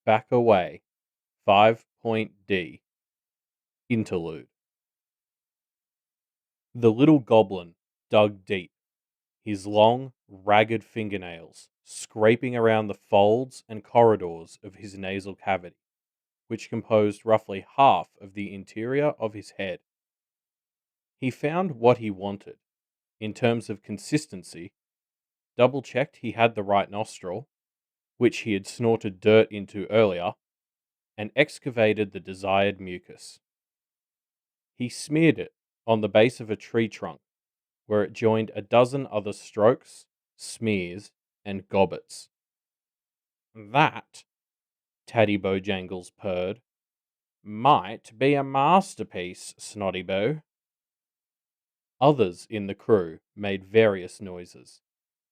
Back away. 5 D. Interlude. The little goblin dug deep, his long, ragged fingernails scraping around the folds and corridors of his nasal cavity, which composed roughly half of the interior of his head. He found what he wanted. In terms of consistency, double checked he had the right nostril, which he had snorted dirt into earlier, and excavated the desired mucus. He smeared it on the base of a tree trunk, where it joined a dozen other strokes, smears, and gobbets. That, Taddy Bojangles purred, might be a masterpiece, Snotty Bo. Others in the crew made various noises.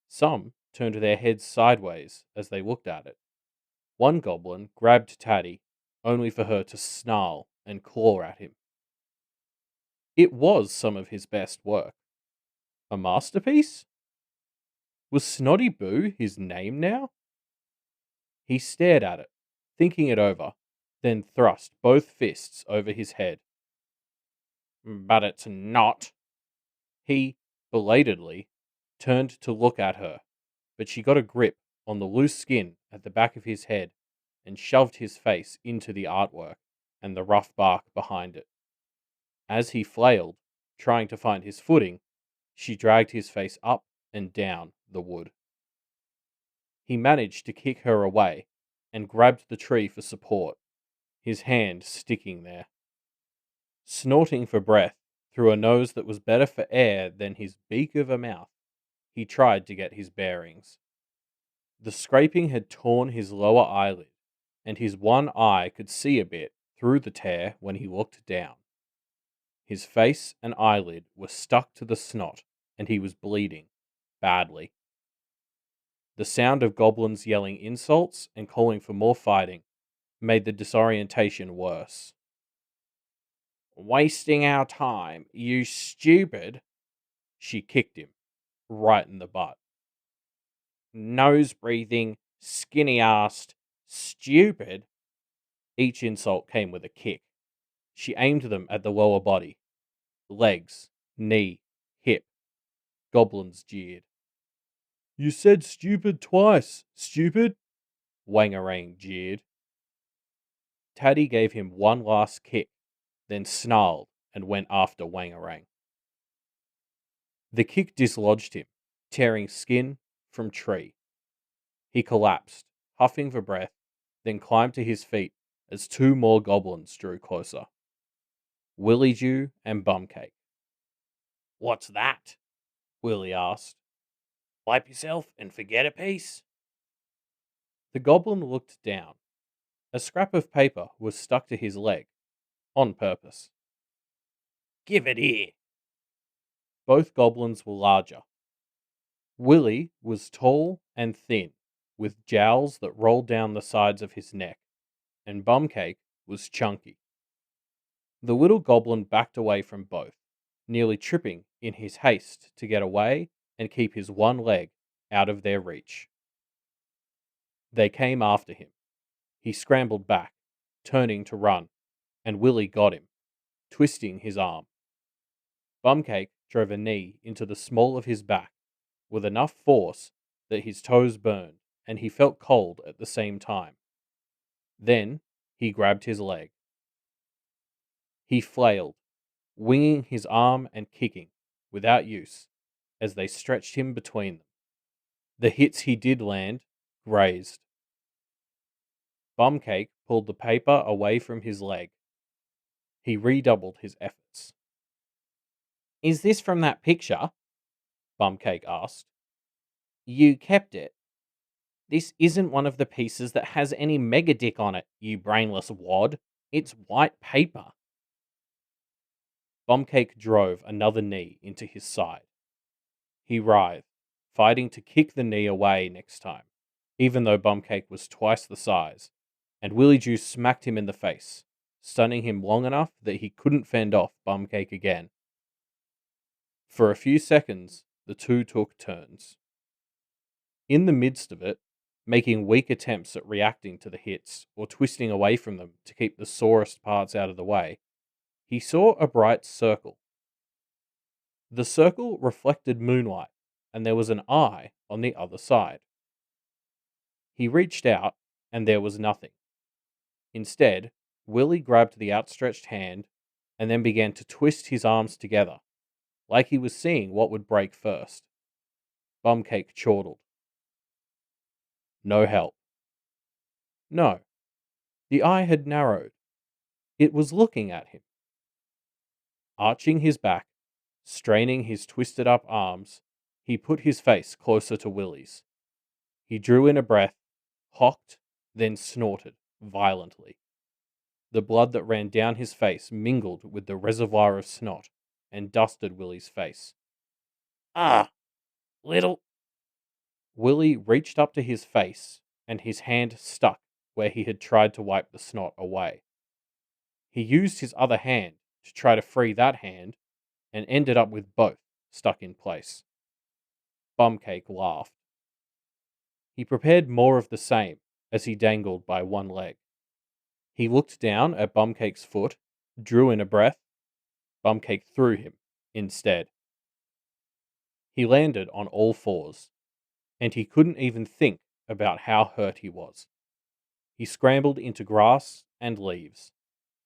Some turned their heads sideways as they looked at it. One goblin grabbed Taddy, only for her to snarl and claw at him. It was some of his best work. A masterpiece? Was Snotty Boo his name now? He stared at it, thinking it over, then thrust both fists over his head. But it's not. He, belatedly, turned to look at her, but she got a grip on the loose skin at the back of his head and shoved his face into the artwork and the rough bark behind it. As he flailed, trying to find his footing, she dragged his face up and down the wood. He managed to kick her away and grabbed the tree for support, his hand sticking there. Snorting for breath through a nose that was better for air than his beak of a mouth, he tried to get his bearings. The scraping had torn his lower eyelid, and his one eye could see a bit through the tear when he looked down. His face and eyelid were stuck to the snot, and he was bleeding badly. The sound of goblins yelling insults and calling for more fighting made the disorientation worse. Wasting our time, you stupid! She kicked him, right in the butt. Nose breathing, skinny assed, stupid! Each insult came with a kick. She aimed them at the lower body. Legs, knee, hip. Goblins jeered. You said stupid twice, stupid! Wangarang jeered. Taddy gave him one last kick, then snarled and went after Wangarang. The kick dislodged him, tearing skin from tree. He collapsed, huffing for breath, then climbed to his feet as two more goblins drew closer. Willie Jew and Bumcake. What's that? Willie asked. Wipe yourself and forget a piece? The goblin looked down. A scrap of paper was stuck to his leg, on purpose. Give it here. Both goblins were larger. Willie was tall and thin, with jowls that rolled down the sides of his neck, and Bumcake was chunky. The little goblin backed away from both, nearly tripping in his haste to get away and keep his one leg out of their reach. They came after him. He scrambled back, turning to run, and Willie got him, twisting his arm. Bumcake drove a knee into the small of his back with enough force that his toes burned and he felt cold at the same time. Then he grabbed his leg. He flailed, winging his arm and kicking, without use, as they stretched him between them. The hits he did land grazed. Bumcake pulled the paper away from his leg. He redoubled his efforts. Is this from that picture? Bumcake asked. You kept it. This isn't one of the pieces that has any mega dick on it, you brainless wad. It's white paper. Bumcake drove another knee into his side. He writhed, fighting to kick the knee away next time, even though Bumcake was twice the size, and Willie Jew smacked him in the face, stunning him long enough that he couldn't fend off Bumcake again. For a few seconds, the two took turns. In the midst of it, making weak attempts at reacting to the hits or twisting away from them to keep the sorest parts out of the way, he saw a bright circle. The circle reflected moonlight, and there was an eye on the other side. He reached out, and there was nothing. Instead, Willie grabbed the outstretched hand and then began to twist his arms together, like he was seeing what would break first. Bumcake chortled. No help. No. The eye had narrowed. It was looking at him. Arching his back, straining his twisted up arms, he put his face closer to Willie's. He drew in a breath, hocked, then snorted violently. The blood that ran down his face mingled with the reservoir of snot and dusted Willie's face. Ah, little. Willie reached up to his face, and his hand stuck where he had tried to wipe the snot away. He used his other hand to try to free that hand and ended up with both stuck in place. Bumcake laughed. He prepared more of the same as he dangled by one leg. He looked down at Bumcake's foot, drew in a breath. Bumcake threw him instead. He landed on all fours, and he couldn't even think about how hurt he was. He scrambled into grass and leaves,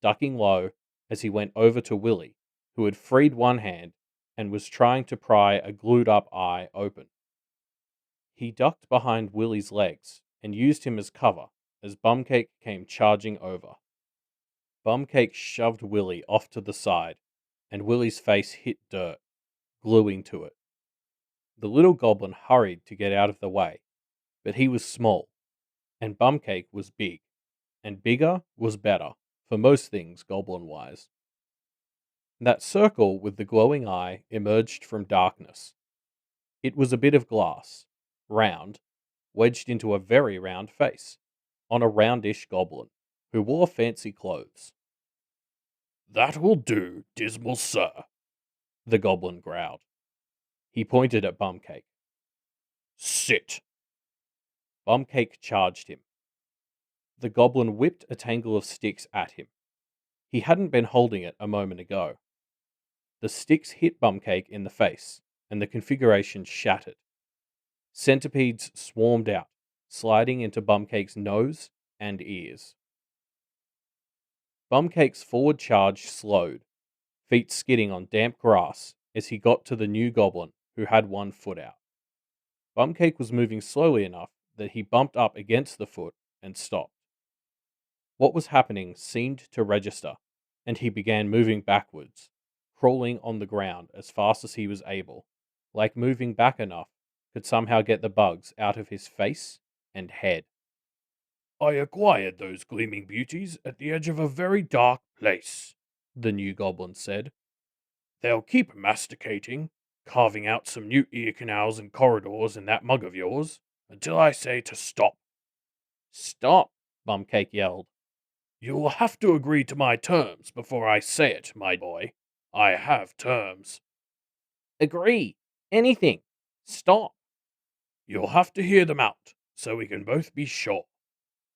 ducking low as he went over to Willie, who had freed one hand and was trying to pry a glued up eye open. He ducked behind Willie's legs and used him as cover as Bumcake came charging over. Bumcake shoved Willie off to the side, and Willie's face hit dirt, gluing to it. The little goblin hurried to get out of the way, but he was small, and Bumcake was big, and bigger was better for most things goblin-wise. That circle with the glowing eye emerged from darkness. It was a bit of glass, round, wedged into a very round face, on a roundish goblin, who wore fancy clothes. "That will do, dismal sir," the goblin growled. He pointed at Bumcake. "Sit." Bumcake charged him. The goblin whipped a tangle of sticks at him. He hadn't been holding it a moment ago. The sticks hit Bumcake in the face, and the configuration shattered. Centipedes swarmed out, sliding into Bumcake's nose and ears. Bumcake's forward charge slowed, feet skidding on damp grass as he got to the new goblin who had one foot out. Bumcake was moving slowly enough that he bumped up against the foot and stopped. What was happening seemed to register, and he began moving backwards, crawling on the ground as fast as he was able, like moving back enough could somehow get the bugs out of his face and head. "I acquired those gleaming beauties at the edge of a very dark place," the new goblin said. "They'll keep masticating, carving out some new ear canals and corridors in that mug of yours, until I say to stop." "Stop!" Bumcake yelled. "You will have to agree to my terms before I say it, my boy. I have terms." "Agree! Anything! Stop!" "You'll have to hear them out, so we can both be sure.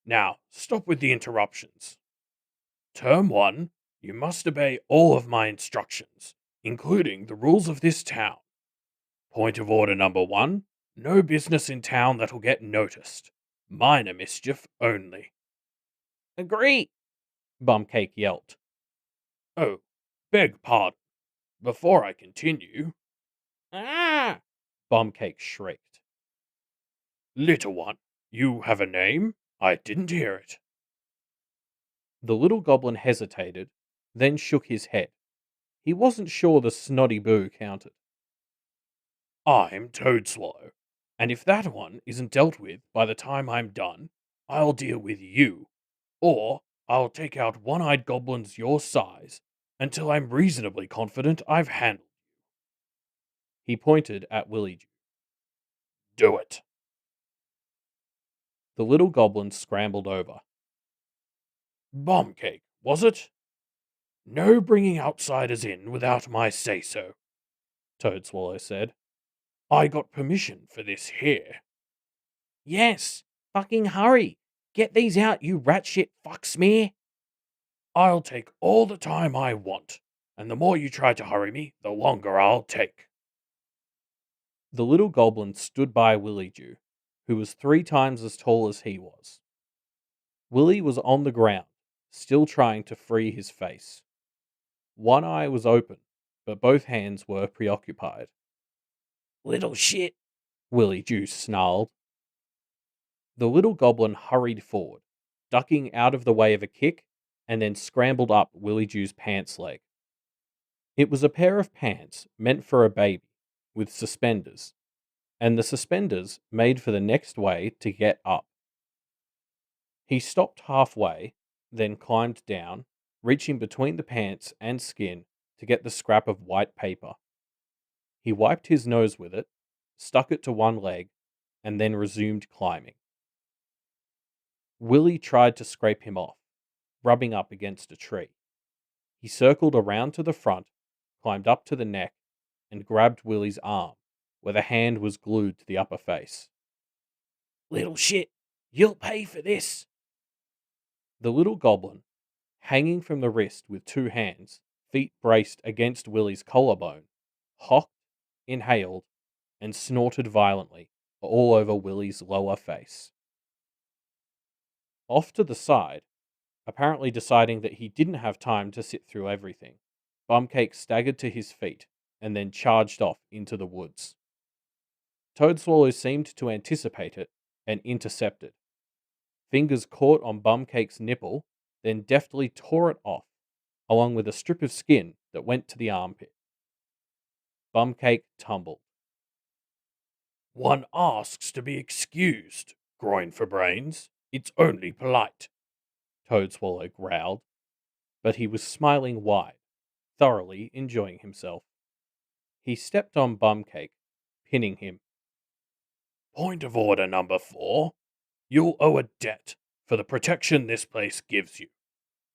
Now, stop with the interruptions. Term 1, you must obey all of my instructions, including the rules of this town. Point of order number 1, no business in town that'll get noticed. Minor mischief only." "Agree!" Bumcake yelped. "Oh, beg pardon. Before I continue..." "Ah!" Bumcake shrieked. "Little one, you have a name? I didn't hear it." The little goblin hesitated, then shook his head. He wasn't sure the snotty boo counted. "I'm Toadswallow, and if that one isn't dealt with by the time I'm done, I'll deal with you, or I'll take out one-eyed goblins your size until I'm reasonably confident I've handled you." He pointed at Willie. "Do it." The little goblin scrambled over. "Bombcake, was it? No bringing outsiders in without my say-so," Toadswallow said. "I got permission for this here." "Yes, Fucking hurry! Get these out, you rat shit fuck smear! I'll take all the time I want, and the more you try to hurry me, the longer I'll take. The little goblin stood by Willie Jew, who was 3 times as tall as he was. Willie was on the ground, still trying to free his face. One eye was open, but both hands were preoccupied. Little shit. Willie Jew snarled. The little goblin hurried forward, ducking out of the way of a kick, and then scrambled up Willie Jew's pants leg. It was a pair of pants meant for a baby, with suspenders, and the suspenders made for the next way to get up. He stopped halfway, then climbed down, reaching between the pants and skin to get the scrap of white paper. He wiped his nose with it, stuck it to one leg, and then resumed climbing. Willie tried to scrape him off, rubbing up against a tree. He circled around to the front, climbed up to the neck, and grabbed Willie's arm, where the hand was glued to the upper face. Little shit, you'll pay for this. The little goblin, hanging from the wrist with 2 hands, feet braced against Willie's collarbone, hocked, inhaled, and snorted violently all over Willie's lower face. Off to the side, apparently deciding that he didn't have time to sit through everything, Bumcake staggered to his feet and then charged off into the woods. Toadswallow seemed to anticipate it and intercept it. Fingers caught on Bumcake's nipple, then deftly tore it off, along with a strip of skin that went to the armpit. Bumcake tumbled. One asks to be excused, groin for brains. It's only polite, Toadswallow growled, but he was smiling wide, thoroughly enjoying himself. He stepped on Bumcake, pinning him. Point of order number 4. You'll owe a debt for the protection this place gives you,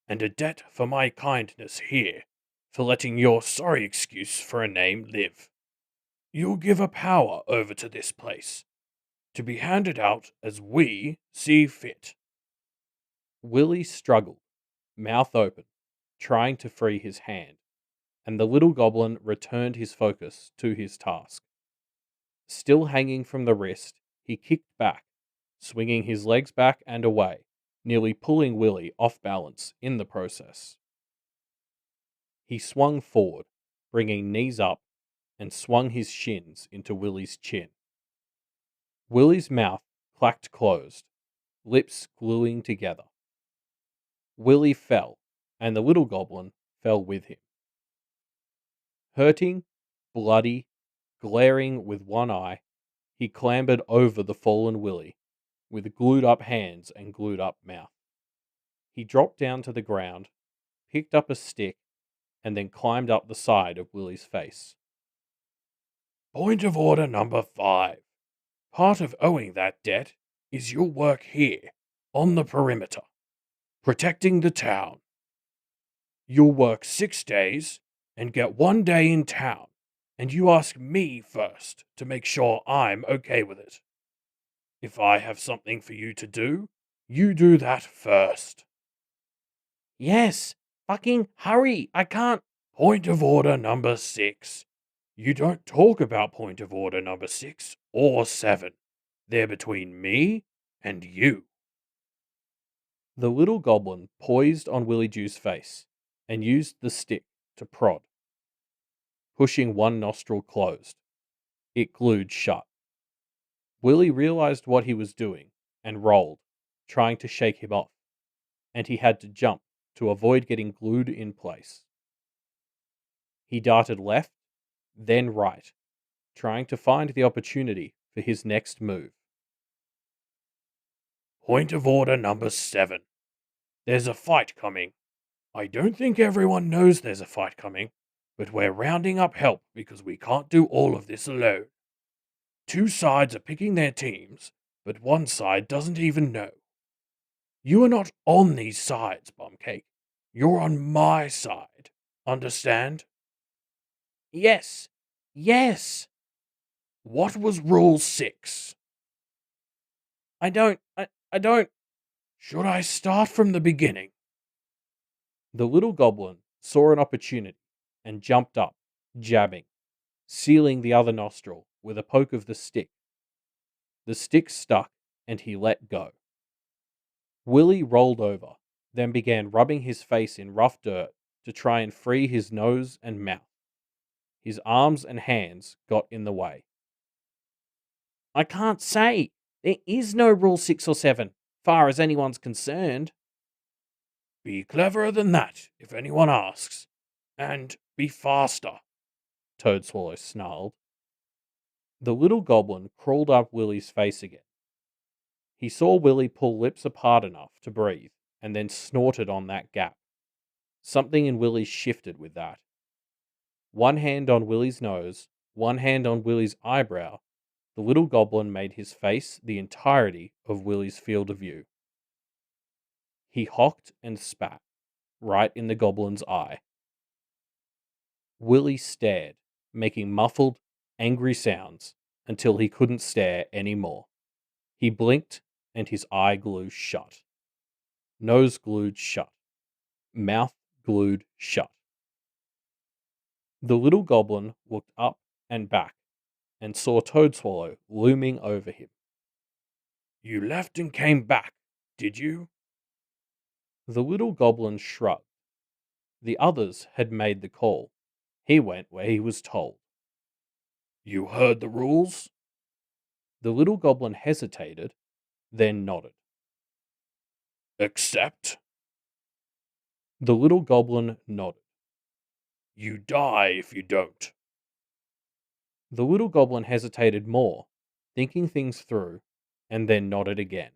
and a debt for my kindness here, for letting your sorry excuse for a name live. You'll give a power over to this place, to be handed out as we see fit. Willie struggled, mouth open, trying to free his hand, and the little goblin returned his focus to his task. Still hanging from the wrist, he kicked back, swinging his legs back and away, nearly pulling Willie off balance in the process. He swung forward, bringing knees up, and swung his shins into Willie's chin. Willie's mouth clacked closed, lips gluing together. Willie fell, and the little goblin fell with him. Hurting, bloody, glaring with one eye, he clambered over the fallen Willie, with glued up hands and glued up mouth. He dropped down to the ground, picked up a stick, and then climbed up the side of Willie's face. Point of order number 5. Part of owing that debt is your work here, on the perimeter, protecting the town. You'll work 6 days and get 1 day in town, and you ask me first to make sure I'm okay with it. If I have something for you to do, you do that first. Yes, fucking hurry, I can't. Point of order number 6. You don't talk about point of order number 6 or 7. They're between me and you. The little goblin poised on Willie Jew's face and used the stick to prod. Pushing one nostril closed, it glued shut. Willie realized what he was doing and rolled, trying to shake him off, and he had to jump to avoid getting glued in place. He darted left, then right, trying to find the opportunity for his next move. Point of order number 7. There's a fight coming. I don't think everyone knows there's a fight coming, but we're rounding up help because we can't do all of this alone. 2 sides are picking their teams, but one side doesn't even know. You are not on these sides, Bumcake. You're on my side. Understand? Yes, yes. What was Rule 6? I don't. Should I start from the beginning? The little goblin saw an opportunity and jumped up, jabbing, sealing the other nostril with a poke of the stick. The stick stuck and he let go. Willie rolled over, then began rubbing his face in rough dirt to try and free his nose and mouth. His arms and hands got in the way. I can't say. There is no rule 6 or 7, far as anyone's concerned. Be cleverer than that, if anyone asks. And be faster. Toadswallow snarled. The little goblin crawled up Willie's face again. He saw Willie pull lips apart enough to breathe and then snorted on that gap. Something in Willie shifted with that. One hand on Willie's nose, one hand on Willie's eyebrow, the little goblin made his face the entirety of Willie's field of view. He hocked and spat, right in the goblin's eye. Willie stared, making muffled, angry sounds until he couldn't stare any more. He blinked and his eye glued shut. Nose glued shut. Mouth glued shut. The little goblin looked up and back and saw Toadswallow looming over him. You left and came back, did you? The little goblin shrugged. The others had made the call. He went where he was told. You heard the rules? The little goblin hesitated, then nodded. Accept? The little goblin nodded. You die if you don't. The little goblin hesitated more, thinking things through, and then nodded again.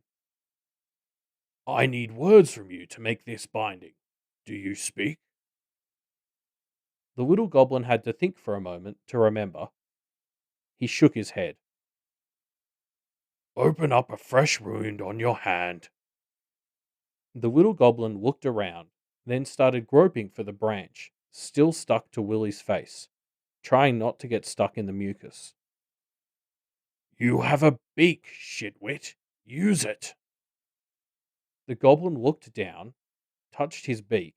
I need words from you to make this binding. Do you speak? The little goblin had to think for a moment to remember. He shook his head. Open up a fresh wound on your hand. The little goblin looked around, then started groping for the branch, still stuck to Willie's face, trying not to get stuck in the mucus. You have a beak, shitwit. Use it. The goblin looked down, touched his beak,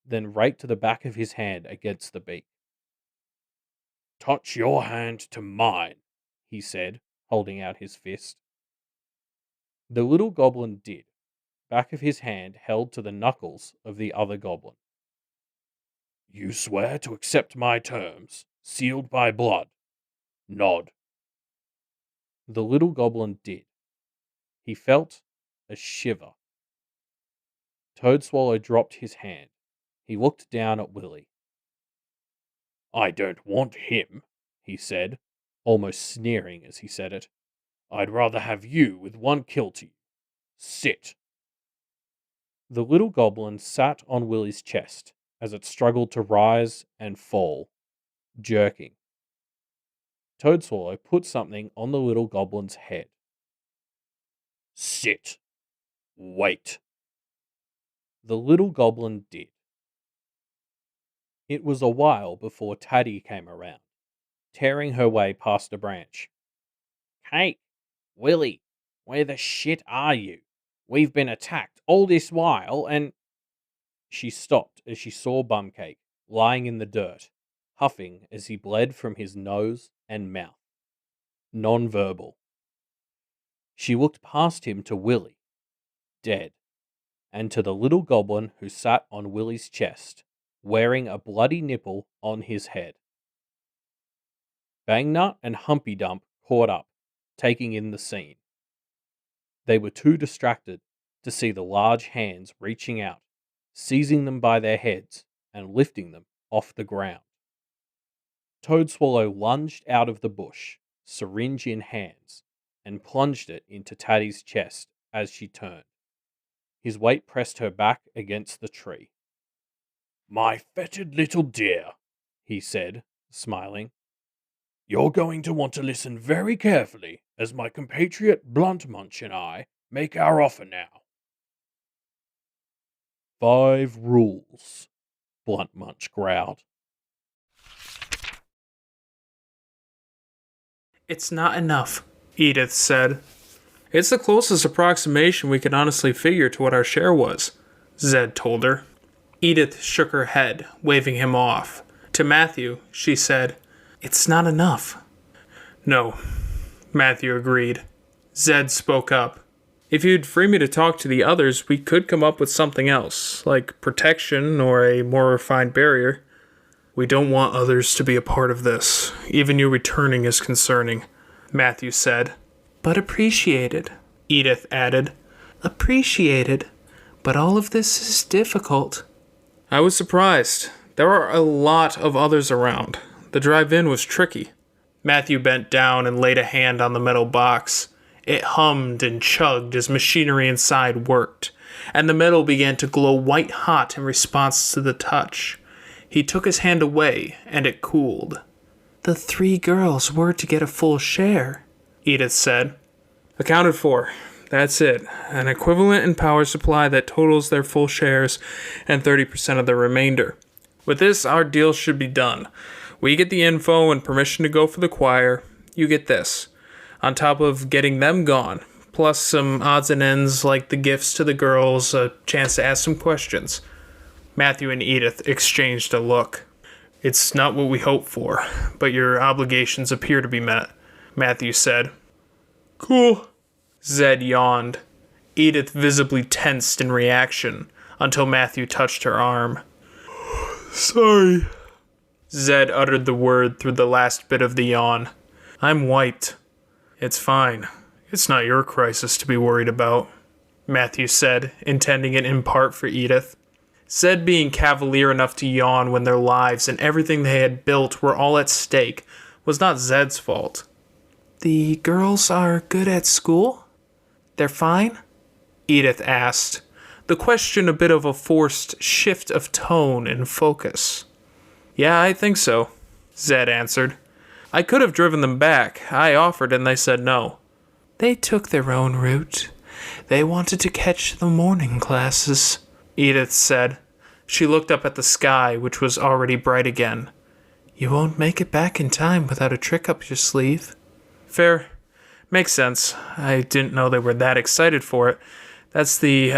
then raked the back of his hand against the beak. Touch your hand to mine, he said, holding out his fist. The little goblin did, back of his hand held to the knuckles of the other goblin. You swear to accept my terms, sealed by blood. Nod. The little goblin did. He felt a shiver. Toadswallow dropped his hand. He looked down at Willie. I don't want him, he said, almost sneering as he said it. I'd rather have you with one kill to you. Sit. The little goblin sat on Willie's chest as it struggled to rise and fall, jerking. Toadswallow put something on the little goblin's head. Sit. Wait. The little goblin did. It was a while before Taddy came around, tearing her way past a branch. Hey, Willie, where the shit are you? We've been attacked all this while and... She stopped as she saw Bumcake lying in the dirt, huffing as he bled from his nose and mouth. Non-verbal. She looked past him to Willie, dead, and to the little goblin who sat on Willie's chest, wearing a bloody nipple on his head. Bangnut and Humpy Dump caught up, taking in the scene. They were too distracted to see the large hands reaching out, seizing them by their heads and lifting them off the ground. Toadswallow lunged out of the bush, syringe in hands, and plunged it into Taddy's chest as she turned. His weight pressed her back against the tree. My fettered little dear, he said, smiling. You're going to want to listen very carefully as my compatriot Blunt Munch and I make our offer now. 5 rules, Blunt Munch growled. It's not enough, Edith said. It's the closest approximation we can honestly figure to what our share was, Zed told her. Edith shook her head, waving him off. To Matthew, she said, "It's not enough." "No," Matthew agreed. Zed spoke up. "If you'd free me to talk to the others, we could come up with something else, like protection or a more refined barrier." "We don't want others to be a part of this. Even you returning is concerning," Matthew said. "But appreciated," Edith added. "Appreciated, but all of this is difficult." I was surprised. There are a lot of others around. The drive-in was tricky. Matthew bent down and laid a hand on the metal box. It hummed and chugged as machinery inside worked, and the metal began to glow white-hot in response to the touch. He took his hand away, and it cooled. "The 3 girls were to get a full share," Edith said. "Accounted for. That's it. An equivalent in power supply that totals their full shares and 30% of the remainder. With this, our deal should be done. We get the info and permission to go for the choir. You get this. On top of getting them gone, plus some odds and ends like the gifts to the girls, a chance to ask some questions." Matthew and Edith exchanged a look. "It's not what we hoped for, but your obligations appear to be met," Matthew said. "Cool." Zed yawned. Edith visibly tensed in reaction until Matthew touched her arm. "Sorry." Zed uttered the word through the last bit of the yawn. "I'm wiped." "It's fine. It's not your crisis to be worried about," Matthew said, intending it in part for Edith. Zed being cavalier enough to yawn when their lives and everything they had built were all at stake was not Zed's fault. "The girls are good at school? They're fine?" Edith asked, the question a bit of a forced shift of tone and focus. "Yeah, I think so," Zed answered. "I could have driven them back. I offered and they said no." "They took their own route. They wanted to catch the morning classes," Edith said. She looked up at the sky, which was already bright again. "You won't make it back in time without a trick up your sleeve." "Fair. Makes sense. I didn't know they were that excited for it. That's the,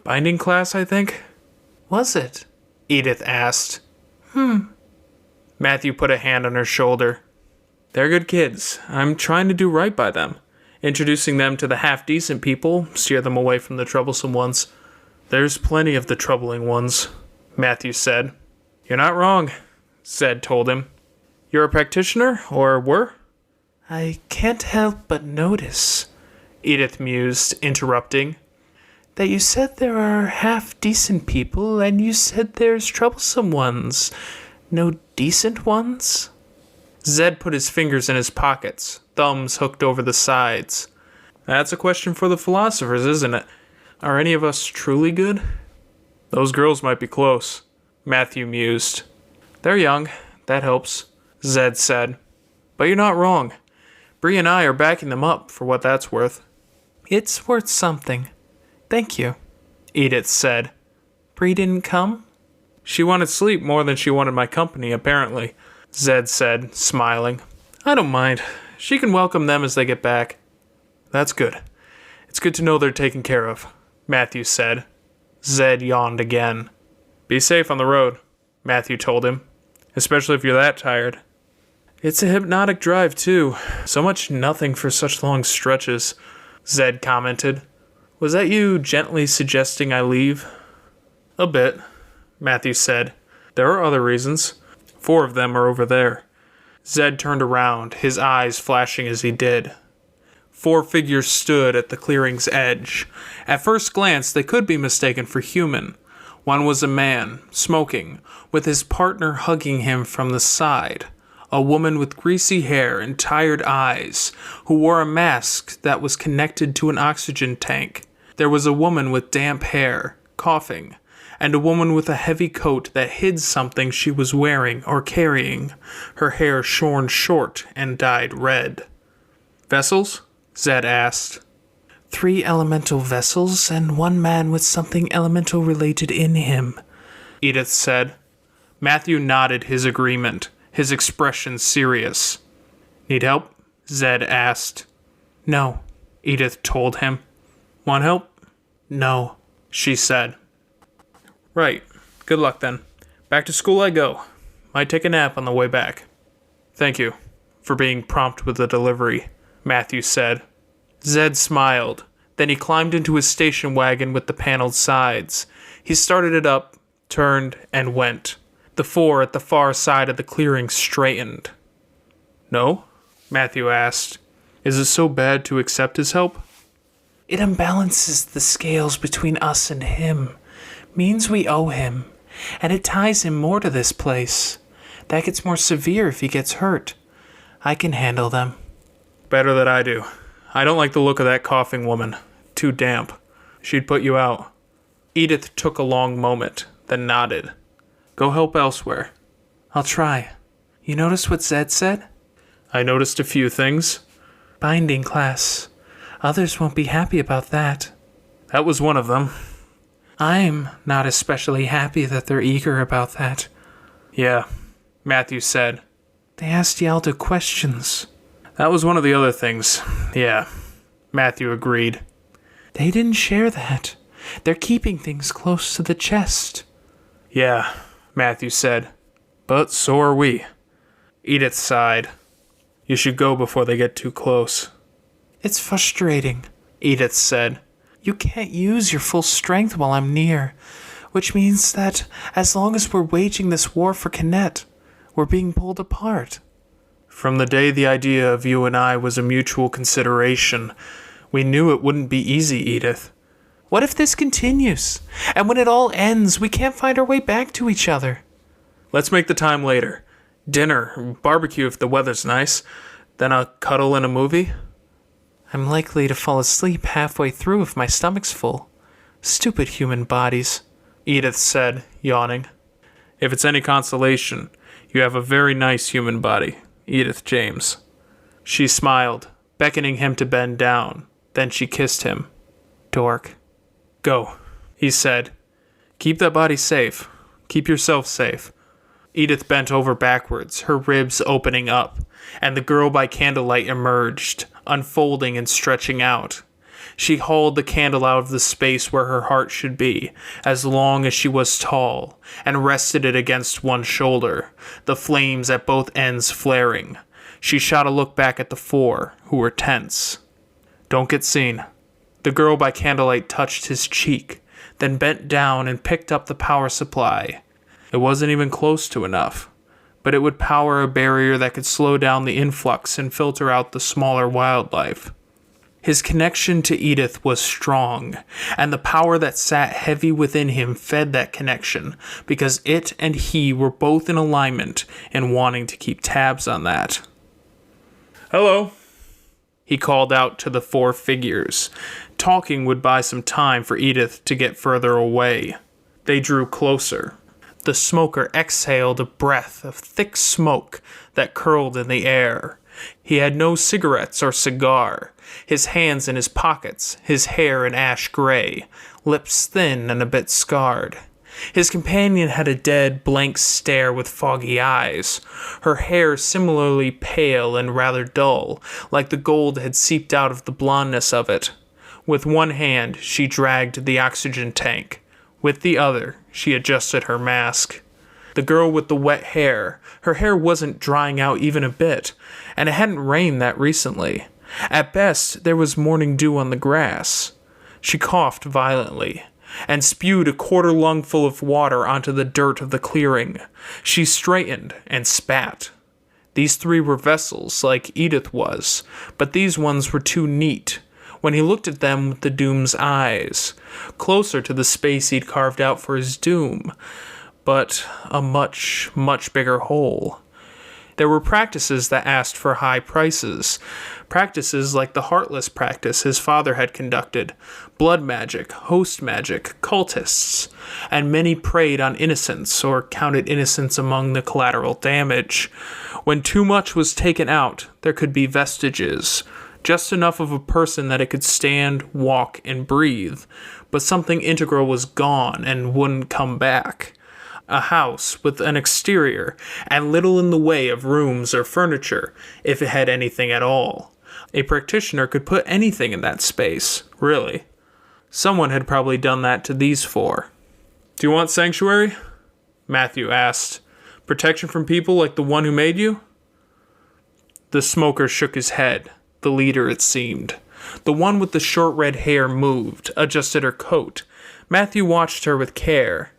binding class, I think?" "Was it?" Edith asked. Matthew put a hand on her shoulder. "They're good kids. I'm trying to do right by them. Introducing them to the half-decent people, steer them away from the troublesome ones." "There's plenty of the troubling ones," Matthew said. "You're not wrong," Zed told him. "You're a practitioner, or were?" "I can't help but notice," Edith mused, interrupting, "that you said there are half-decent people, and you said there's troublesome ones. No decent ones?" Zed put his fingers in his pockets, thumbs hooked over the sides. "That's a question for the philosophers, isn't it? Are any of us truly good?" "Those girls might be close," Matthew mused. "They're young. That helps," Zed said. "But you're not wrong. Bree and I are backing them up, for what that's worth." "It's worth something. Thank you," Edith said. "Bree didn't come?" "She wanted sleep more than she wanted my company, apparently," Zed said, smiling. "I don't mind. She can welcome them as they get back." "That's good. It's good to know they're taken care of," Matthew said. Zed yawned again. "Be safe on the road," Matthew told him. "Especially if you're that tired." "It's a hypnotic drive, too. So much nothing for such long stretches," Zed commented. "Was that you gently suggesting I leave?" "A bit," Matthew said. "There are other reasons. 4 of them are over there." Zed turned around, his eyes flashing as he did. 4 figures stood at the clearing's edge. At first glance, they could be mistaken for human. One was a man, smoking, with his partner hugging him from the side. A woman with greasy hair and tired eyes, who wore a mask that was connected to an oxygen tank. There was a woman with damp hair, coughing, and a woman with a heavy coat that hid something she was wearing or carrying, her hair shorn short and dyed red. "Vessels?" Zed asked. 3 elemental vessels and 1 man with something elemental related in him," Edith said. Matthew nodded his agreement, his expression serious. "Need help?" Zed asked. "No," Edith told him. Want help? No, she said. Right. Good luck then. Back to school I go. Might take a nap on the way back. Thank you for being prompt with the delivery, Matthew said. Zed smiled. Then he climbed into his station wagon with the paneled sides. He started it up, turned, and went. The four at the far side of the clearing straightened. No? Matthew asked. Is it so bad to accept his help? It imbalances the scales between us and him. Means we owe him. And it ties him more to this place. That gets more severe if he gets hurt. I can handle them. Better that I do. I don't like the look of that coughing woman. Too damp. She'd put you out. Edith took a long moment, then nodded. Go help elsewhere. I'll try. You notice what Zed said? I noticed a few things. Binding class. Others won't be happy about that. That was one of them. I'm not especially happy that they're eager about that. Yeah, Matthew said. They asked Yalda questions. That was one of the other things. Yeah, Matthew agreed. They didn't share that. They're keeping things close to the chest. Yeah, Matthew said. But so are we. Edith sighed. You should go before they get too close. It's frustrating, Edith said. You can't use your full strength while I'm near, which means that as long as we're waging this war for Kinet, we're being pulled apart. From the day the idea of you and I was a mutual consideration, we knew it wouldn't be easy, Edith. What if this continues, and when it all ends, we can't find our way back to each other? Let's make the time later. Dinner, barbecue if the weather's nice, then a cuddle and a movie. I'm likely to fall asleep halfway through if my stomach's full. Stupid human bodies, Edith said, yawning. If it's any consolation, you have a very nice human body, Edith James. She smiled, beckoning him to bend down. Then she kissed him. Dork. Go, he said. Keep that body safe. Keep yourself safe. Edith bent over backwards, her ribs opening up, and the girl by candlelight emerged, unfolding and stretching out. She hauled the candle out of the space where her heart should be, as long as she was tall, and rested it against one shoulder, the flames at both ends flaring. She shot a look back at the four, who were tense. Don't get seen. The girl by candlelight touched his cheek, then bent down and picked up the power supply. It wasn't even close to enough, but it would power a barrier that could slow down the influx and filter out the smaller wildlife. His connection to Edith was strong, and the power that sat heavy within him fed that connection, because it and he were both in alignment in wanting to keep tabs on that. Hello, he called out to the four figures. Talking would buy some time for Edith to get further away. They drew closer. The smoker exhaled a breath of thick smoke that curled in the air. He had no cigarettes or cigar, his hands in his pockets, his hair an ash gray, lips thin and a bit scarred. His companion had a dead, blank stare with foggy eyes, her hair similarly pale and rather dull, like the gold had seeped out of the blondness of it. With one hand, she dragged the oxygen tank. With the other, she adjusted her mask. The girl with the wet hair, her hair wasn't drying out even a bit, and it hadn't rained that recently. At best, there was morning dew on the grass. She coughed violently, and spewed a quarter lungful of water onto the dirt of the clearing. She straightened and spat. These three were vessels, like Edith was, but these ones were too neat. When he looked at them with the Doom's eyes, closer to the space he'd carved out for his Doom, but a much, much bigger hole. There were practices that asked for high prices, practices like the Heartless practice his father had conducted, blood magic, host magic, cultists, and many preyed on innocents or counted innocents among the collateral damage. When too much was taken out, there could be vestiges, just enough of a person that it could stand, walk, and breathe, but something integral was gone and wouldn't come back. A house with an exterior and little in the way of rooms or furniture, if it had anything at all. A practitioner could put anything in that space, really. Someone had probably done that to these four. Do you want sanctuary? Matthew asked. Protection from people like the one who made you? The smoker shook his head, the leader it seemed. The one with the short red hair moved, adjusted her coat. Matthew watched her with care.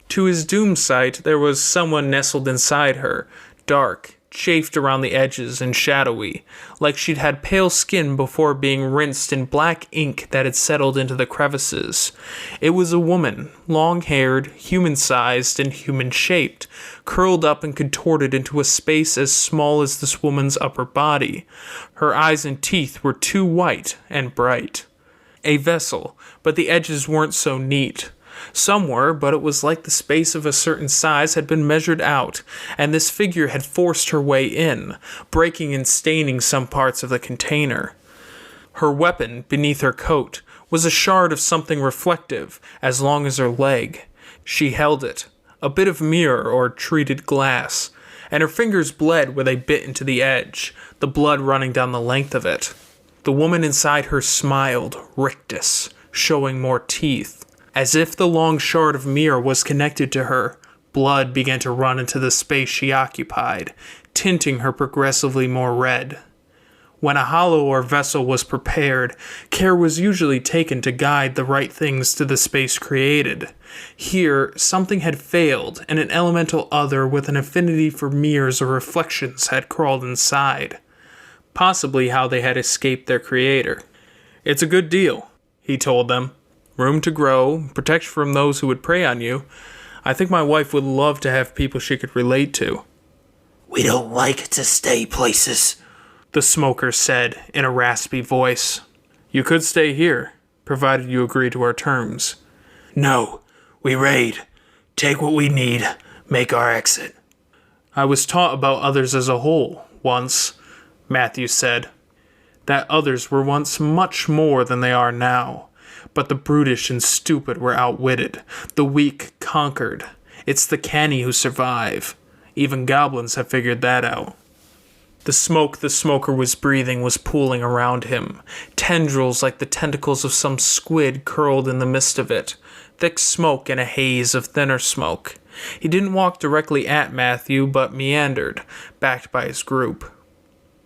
To his doomed sight, there was someone nestled inside her, dark, chafed around the edges and shadowy, like she'd had pale skin before being rinsed in black ink that had settled into the crevices. It was a woman, long-haired, human-sized, and human-shaped, curled up and contorted into a space as small as this woman's upper body. Her eyes and teeth were too white and bright. A vessel, but the edges weren't so neat. Some were, but it was like the space of a certain size had been measured out, and this figure had forced her way in, breaking and staining some parts of the container. Her weapon, beneath her coat, was a shard of something reflective, as long as her leg. She held it, a bit of mirror or treated glass, and her fingers bled where they bit into the edge, the blood running down the length of it. The woman inside her smiled, rictus, showing more teeth. As if the long shard of mirror was connected to her, blood began to run into the space she occupied, tinting her progressively more red. When a hollow or vessel was prepared, care was usually taken to guide the right things to the space created. Here, something had failed, and an elemental other with an affinity for mirrors or reflections had crawled inside. Possibly how they had escaped their creator. It's a good deal, he told them. Room to grow, protection from those who would prey on you. I think my wife would love to have people she could relate to. We don't like to stay places, the smoker said in a raspy voice. You could stay here, provided you agree to our terms. No, we raid. Take what we need, make our exit. I was taught about others as a whole, once, Matthew said. That others were once much more than they are now. But the brutish and stupid were outwitted, the weak conquered. It's the canny who survive. Even goblins have figured that out. The smoke the smoker was breathing was pooling around him. Tendrils like the tentacles of some squid curled in the midst of it. Thick smoke and a haze of thinner smoke. He didn't walk directly at Matthew, but meandered, backed by his group.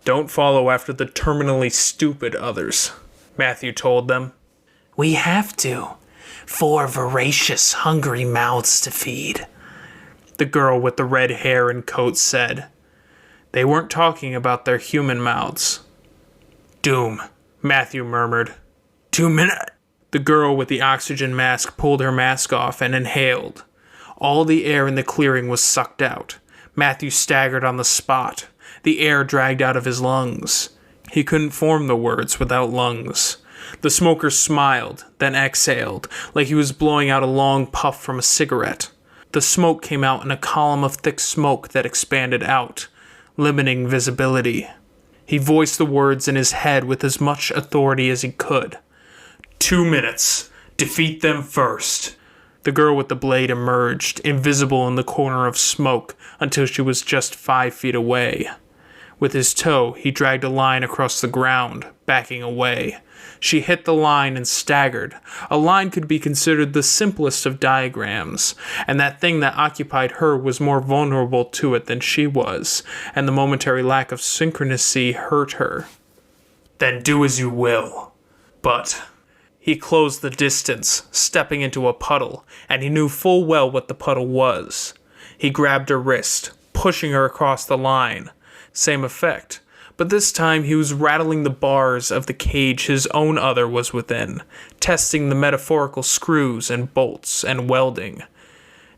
Don't follow after the terminally stupid others, Matthew told them. We have to. 4 voracious, hungry mouths to feed, the girl with the red hair and coat said. They weren't talking about their human mouths. Doom, Matthew murmured. 2 minutes. The girl with the oxygen mask pulled her mask off and inhaled. All the air in the clearing was sucked out. Matthew staggered on the spot. The air dragged out of his lungs. He couldn't form the words without lungs. The smoker smiled, then exhaled, like he was blowing out a long puff from a cigarette. The smoke came out in a column of thick smoke that expanded out, limiting visibility. He voiced the words in his head with as much authority as he could. 2 minutes. Defeat them first. The girl with the blade emerged, invisible in the corner of smoke, until she was just 5 feet away. With his toe, he dragged a line across the ground, backing away. She hit the line and staggered. A line could be considered the simplest of diagrams, and that thing that occupied her was more vulnerable to it than she was, and the momentary lack of synchronicity hurt her. Then do as you will. But he closed the distance, stepping into a puddle, and he knew full well what the puddle was. He grabbed her wrist, pushing her across the line. Same effect. But this time he was rattling the bars of the cage his own other was within, testing the metaphorical screws and bolts and welding.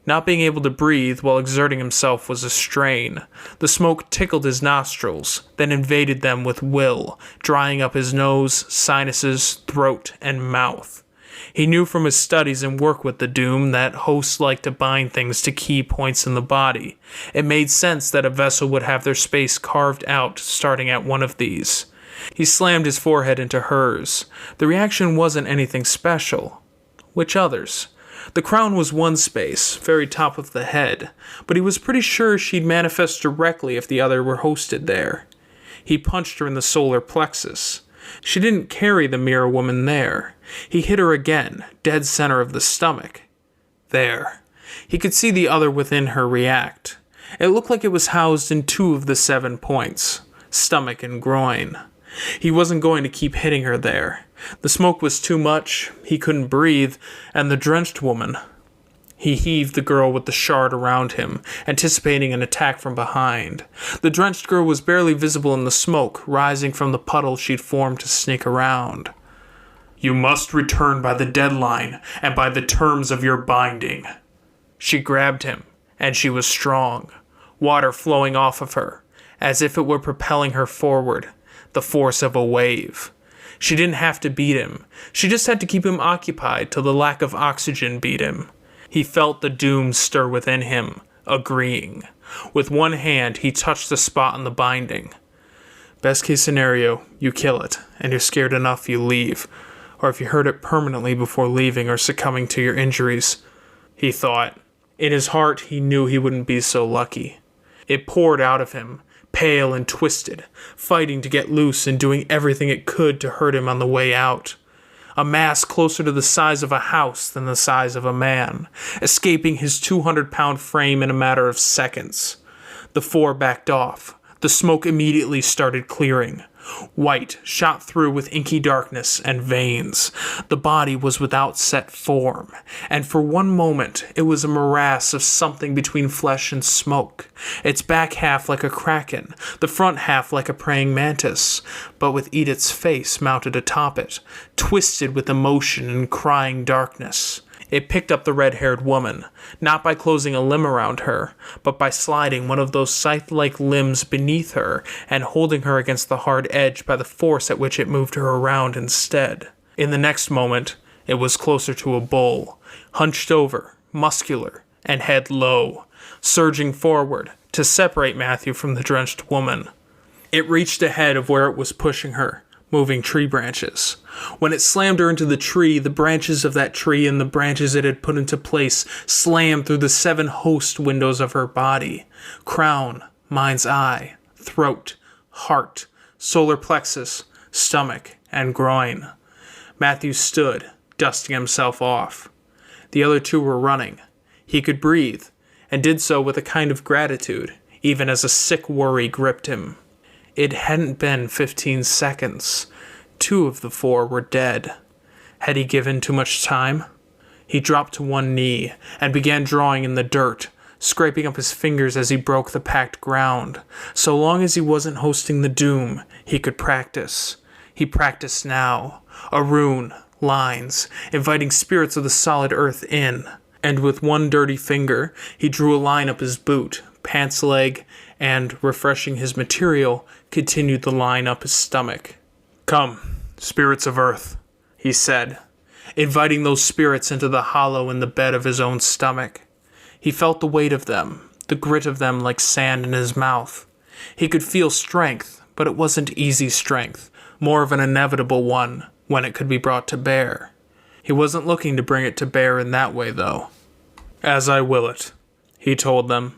Not being able to breathe while exerting himself was a strain. The smoke tickled his nostrils, then invaded them with will, drying up his nose, sinuses, throat, and mouth. He knew from his studies and work with the Doom that hosts like to bind things to key points in the body. It made sense that a vessel would have their space carved out starting at one of these. He slammed his forehead into hers. The reaction wasn't anything special. Which others? The crown was one space, very top of the head, but he was pretty sure she'd manifest directly if the other were hosted there. He punched her in the solar plexus. She didn't carry the mirror woman there. He hit her again, dead center of the stomach. There. He could see the other within her react. It looked like it was housed in 2 of the 7 points, stomach and groin. He wasn't going to keep hitting her there. The smoke was too much, he couldn't breathe, and the drenched woman. He heaved the girl with the shard around him, anticipating an attack from behind. The drenched girl was barely visible in the smoke, rising from the puddle she'd formed to sneak around. "You must return by the deadline and by the terms of your binding." She grabbed him, and she was strong, water flowing off of her, as if it were propelling her forward, the force of a wave. She didn't have to beat him. She just had to keep him occupied till the lack of oxygen beat him. He felt the doom stir within him, agreeing. With one hand, he touched the spot on the binding. Best case scenario, you kill it, and you're scared enough you leave. Or if you hurt it permanently before leaving or succumbing to your injuries, he thought. In his heart, he knew he wouldn't be so lucky. It poured out of him, pale and twisted, fighting to get loose and doing everything it could to hurt him on the way out. A mass closer to the size of a house than the size of a man, escaping his 200-pound frame in a matter of seconds. The 4 backed off. The smoke immediately started clearing. White shot through with inky darkness and veins. The body was without set form, and for one moment it was a morass of something between flesh and smoke, its back half like a kraken, the front half like a praying mantis, but with Edith's face mounted atop it, twisted with emotion and crying darkness. It picked up the red-haired woman, not by closing a limb around her, but by sliding one of those scythe-like limbs beneath her and holding her against the hard edge by the force at which it moved her around instead. In the next moment, it was closer to a bull, hunched over, muscular, and head low, surging forward to separate Matthew from the drenched woman. It reached ahead of where it was pushing her, moving tree branches. When it slammed her into the tree, the branches of that tree and the branches it had put into place slammed through the 7 host windows of her body. Crown, mind's eye, throat, heart, solar plexus, stomach, and groin. Matthew stood, dusting himself off. The other 2 were running. He could breathe, and did so with a kind of gratitude, even as a sick worry gripped him. It hadn't been 15 seconds. 2 of the 4 were dead. Had he given too much time? He dropped to one knee and began drawing in the dirt, scraping up his fingers as he broke the packed ground. So long as he wasn't hosting the doom, he could practice. He practiced now. A rune, lines, inviting spirits of the solid earth in. And with one dirty finger, he drew a line up his boot, pants leg, and, refreshing his material, continued the line up his stomach. "Come, spirits of earth," he said, inviting those spirits into the hollow in the bed of his own stomach. He felt the weight of them, the grit of them like sand in his mouth. He could feel strength, but it wasn't easy strength, more of an inevitable one when it could be brought to bear. He wasn't looking to bring it to bear in that way, though. "As I will it," he told them.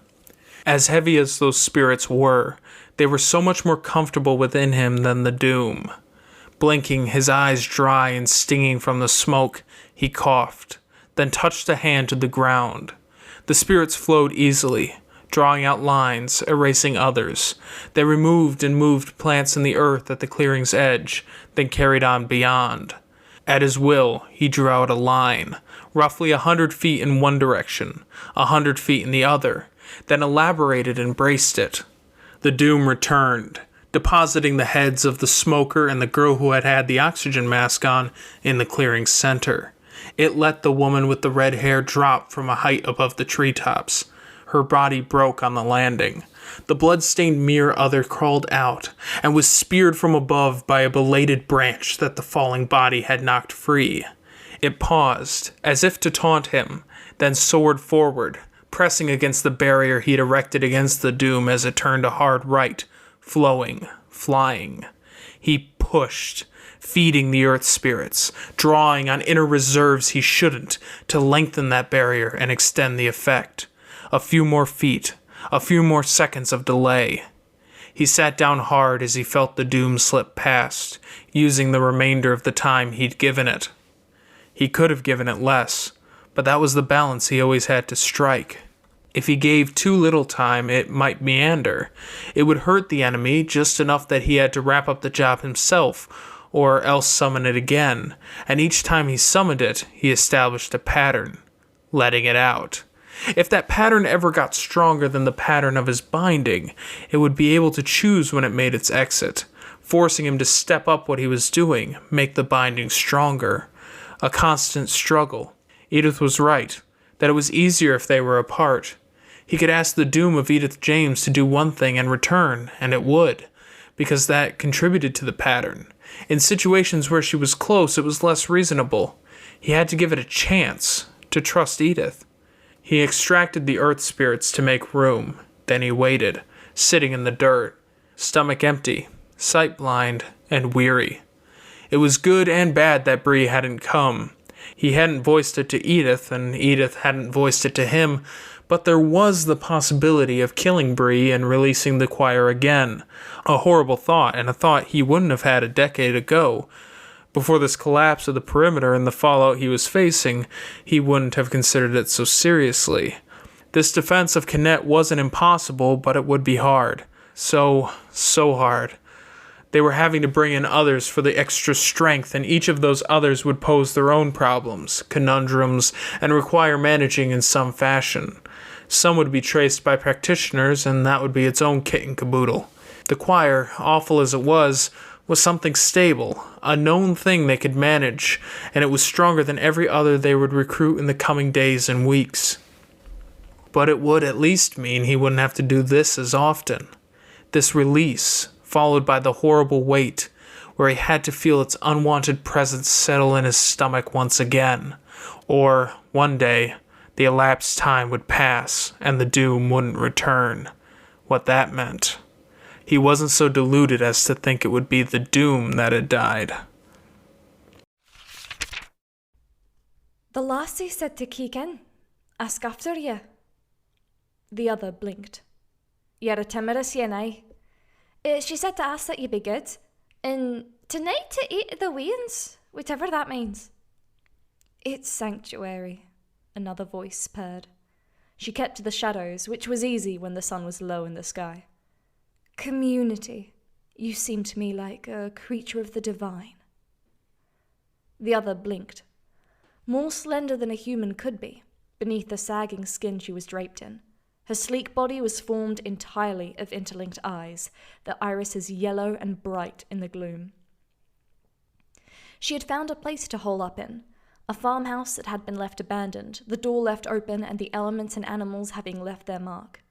As heavy as those spirits were, they were so much more comfortable within him than the doom. Blinking, his eyes dry and stinging from the smoke, he coughed, then touched a hand to the ground. The spirits flowed easily, drawing out lines, erasing others. They removed and moved plants in the earth at the clearing's edge, then carried on beyond. At his will, he drew out a line, roughly 100 feet in one direction, 100 feet in the other, then elaborated and braced it. The doom returned, depositing the heads of the smoker and the girl who had had the oxygen mask on in the clearing's center. It let the woman with the red hair drop from a height above the treetops. Her body broke on the landing. The blood-stained mere other crawled out and was speared from above by a belated branch that the falling body had knocked free. It paused, as if to taunt him, then soared forward, pressing against the barrier he'd erected against the doom as it turned a hard right, flowing, flying. He pushed, feeding the earth spirits, drawing on inner reserves he shouldn't, to lengthen that barrier and extend the effect. A few more feet, a few more seconds of delay. He sat down hard as he felt the doom slip past, using the remainder of the time he'd given it. He could have given it less, but that was the balance he always had to strike. If he gave too little time, it might meander. It would hurt the enemy just enough that he had to wrap up the job himself, or else summon it again, and each time he summoned it, he established a pattern, letting it out. If that pattern ever got stronger than the pattern of his binding, it would be able to choose when it made its exit, forcing him to step up what he was doing, make the binding stronger. A constant struggle. Edith was right, that it was easier if they were apart. He could ask the doom of Edith James to do one thing and return, and it would, because that contributed to the pattern. In situations where she was close, it was less reasonable. He had to give it a chance, to trust Edith. He extracted the earth spirits to make room. Then he waited, sitting in the dirt, stomach empty, sight blind, and weary. It was good and bad that Bree hadn't come. He hadn't voiced it to Edith, and Edith hadn't voiced it to him, but there was the possibility of killing Bree and releasing the choir again. A horrible thought, and a thought he wouldn't have had a decade ago. Before this collapse of the perimeter and the fallout he was facing, he wouldn't have considered it so seriously. This defense of Kinnett wasn't impossible, but it would be hard. So hard. They were having to bring in others for the extra strength, and each of those others would pose their own problems, conundrums, and require managing in some fashion. Some would be traced by practitioners, and that would be its own kit and caboodle. The choir, awful as it was something stable, a known thing they could manage, and it was stronger than every other they would recruit in the coming days and weeks. But it would at least mean he wouldn't have to do this as often. This release, followed by the horrible wait, where he had to feel its unwanted presence settle in his stomach once again. Or, one day, the elapsed time would pass, and the doom wouldn't return. What that meant. He wasn't so deluded as to think it would be the doom that had died. The lassie said to keek in. Ask after ye. The other blinked. Ye're a timorous ye now. She said to ask that ye be good, and tonight to eat the weans, whatever that means. It's sanctuary, another voice purred. She kept to the shadows, which was easy when the sun was low in the sky. Community. You seem to me like a creature of the divine. The other blinked. More slender than a human could be, beneath the sagging skin she was draped in. Her sleek body was formed entirely of interlinked eyes, their irises yellow and bright in the gloom. She had found a place to hole up in, a farmhouse that had been left abandoned, the door left open and the elements and animals having left their mark.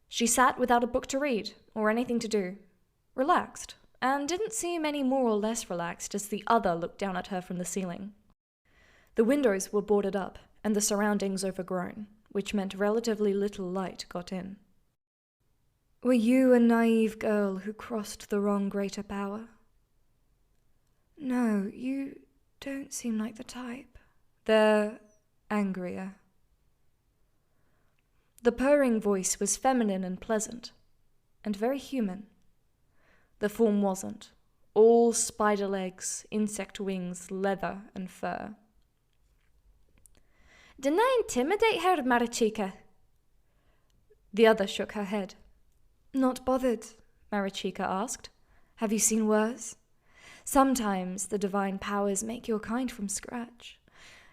She sat without a book to read, or anything to do, relaxed, and didn't seem any more or less relaxed as the other looked down at her from the ceiling. The windows were boarded up, and the surroundings overgrown, which meant relatively little light got in. Were you a naive girl who crossed the wrong greater power? No, you don't seem like the type. They're angrier. The purring voice was feminine and pleasant, and very human. The form wasn't. All spider legs, insect wings, leather and fur. Dinna intimidate her, Marichika. The other shook her head. Not bothered, Marichika asked. Have you seen worse? Sometimes the divine powers make your kind from scratch.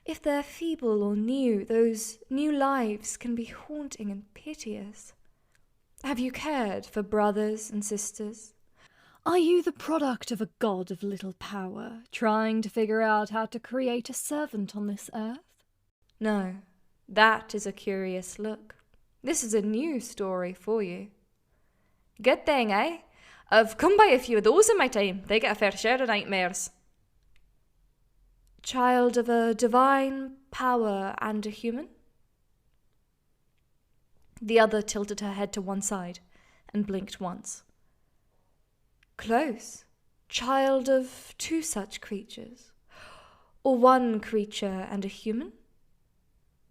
If they're feeble or new, those new lives can be haunting and piteous. Have you cared for brothers and sisters? Are you the product of a god of little power, trying to figure out how to create a servant on this earth? No, that is a curious look. This is a new story for you. Good thing, eh? I've come by a few of those in my time. They get a fair share of nightmares. Child of a divine power and a human? The other tilted her head to one side and blinked once. Close. Child of two such creatures. Or one creature and a human?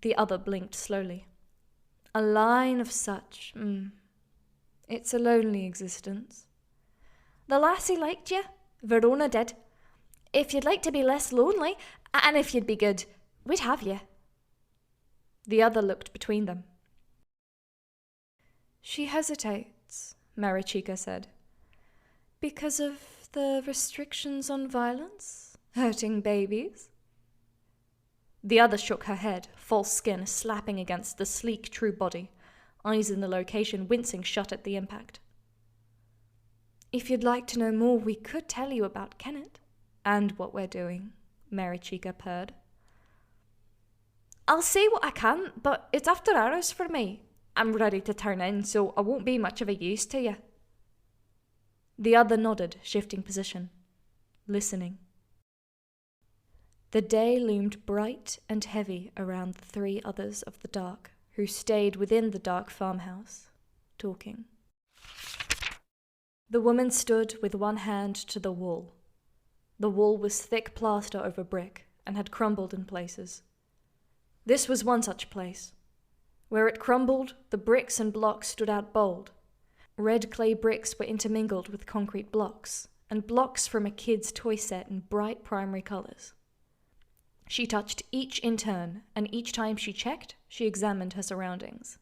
The other blinked slowly. A line of such, It's a lonely existence. The lassie liked you. Verona did. If you'd like to be less lonely, and if you'd be good, we'd have you. The other looked between them. She hesitates, Marichika said. Because of the restrictions on violence? Hurting babies? The other shook her head, false skin slapping against the sleek, true body, eyes in the location wincing shut at the impact. If you'd like to know more, we could tell you about Kenneth, and what we're doing, Marichika purred. I'll say what I can, but it's after hours for me. I'm ready to turn in, so I won't be much of a use to you. The other nodded, shifting position, listening. The day loomed bright and heavy around the three others of the dark, who stayed within the dark farmhouse, talking. The woman stood with one hand to the wall. The wall was thick plaster over brick and had crumbled in places. This was one such place. Where it crumbled, the bricks and blocks stood out bold. Red clay bricks were intermingled with concrete blocks, and blocks from a kid's toy set in bright primary colors. She touched each in turn, and each time she checked, she examined her surroundings.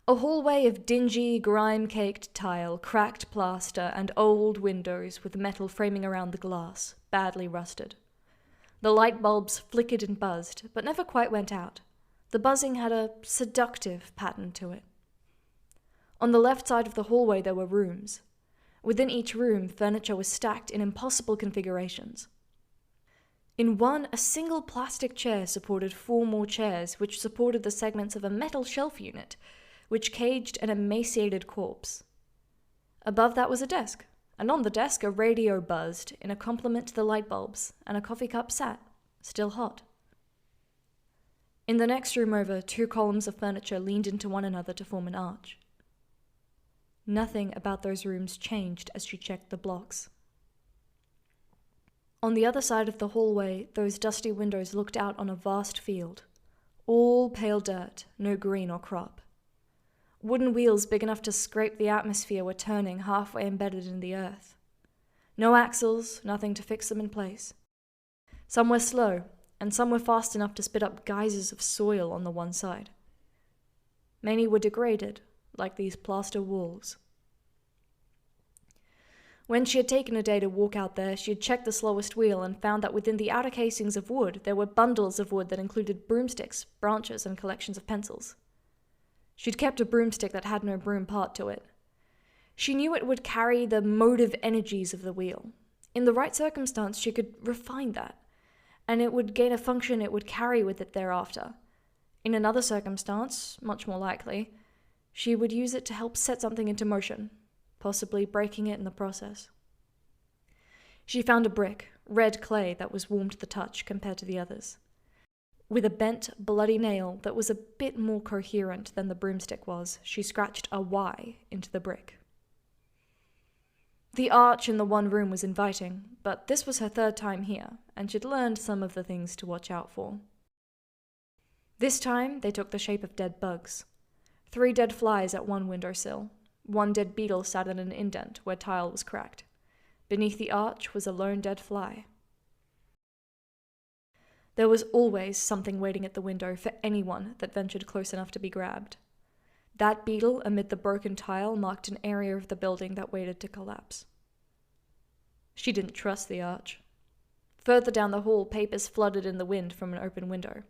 A hallway of dingy, grime-caked tile, cracked plaster, and old windows with metal framing around the glass, badly rusted. The light bulbs flickered and buzzed, but never quite went out. The buzzing had a seductive pattern to it. On the left side of the hallway there were rooms. Within each room, furniture was stacked in impossible configurations. In one, a single plastic chair supported 4 more chairs, which supported the segments of a metal shelf unit, which caged an emaciated corpse. Above that was a desk, and on the desk a radio buzzed in a complement to the light bulbs, and a coffee cup sat, still hot. In the next room over, 2 columns of furniture leaned into one another to form an arch. Nothing about those rooms changed as she checked the blocks. On the other side of the hallway, those dusty windows looked out on a vast field, all pale dirt, no green or crop. Wooden wheels big enough to scrape the atmosphere were turning, halfway embedded in the earth. No axles, nothing to fix them in place. Some were slow, and some were fast enough to spit up geysers of soil on the one side. Many were degraded, like these plaster walls. When she had taken a day to walk out there, she had checked the slowest wheel and found that within the outer casings of wood, there were bundles of wood that included broomsticks, branches, and collections of pencils. She'd kept a broomstick that had no broom part to it. She knew it would carry the motive energies of the wheel. In the right circumstance, she could refine that, and it would gain a function it would carry with it thereafter. In another circumstance, much more likely, she would use it to help set something into motion, possibly breaking it in the process. She found a brick, red clay that was warm to the touch compared to the others, with a bent, bloody nail that was a bit more coherent than the broomstick was. She scratched a Y into the brick. The arch in the one room was inviting, but this was her 3rd time here, and she'd learned some of the things to watch out for. This time, they took the shape of dead bugs. 3 dead flies at one windowsill. 1 dead beetle sat in an indent where tile was cracked. Beneath the arch was a lone dead fly. There was always something waiting at the window for anyone that ventured close enough to be grabbed. That beetle amid the broken tile marked an area of the building that waited to collapse. She didn't trust the arch. Further down the hall, papers flooded in the wind from an open window.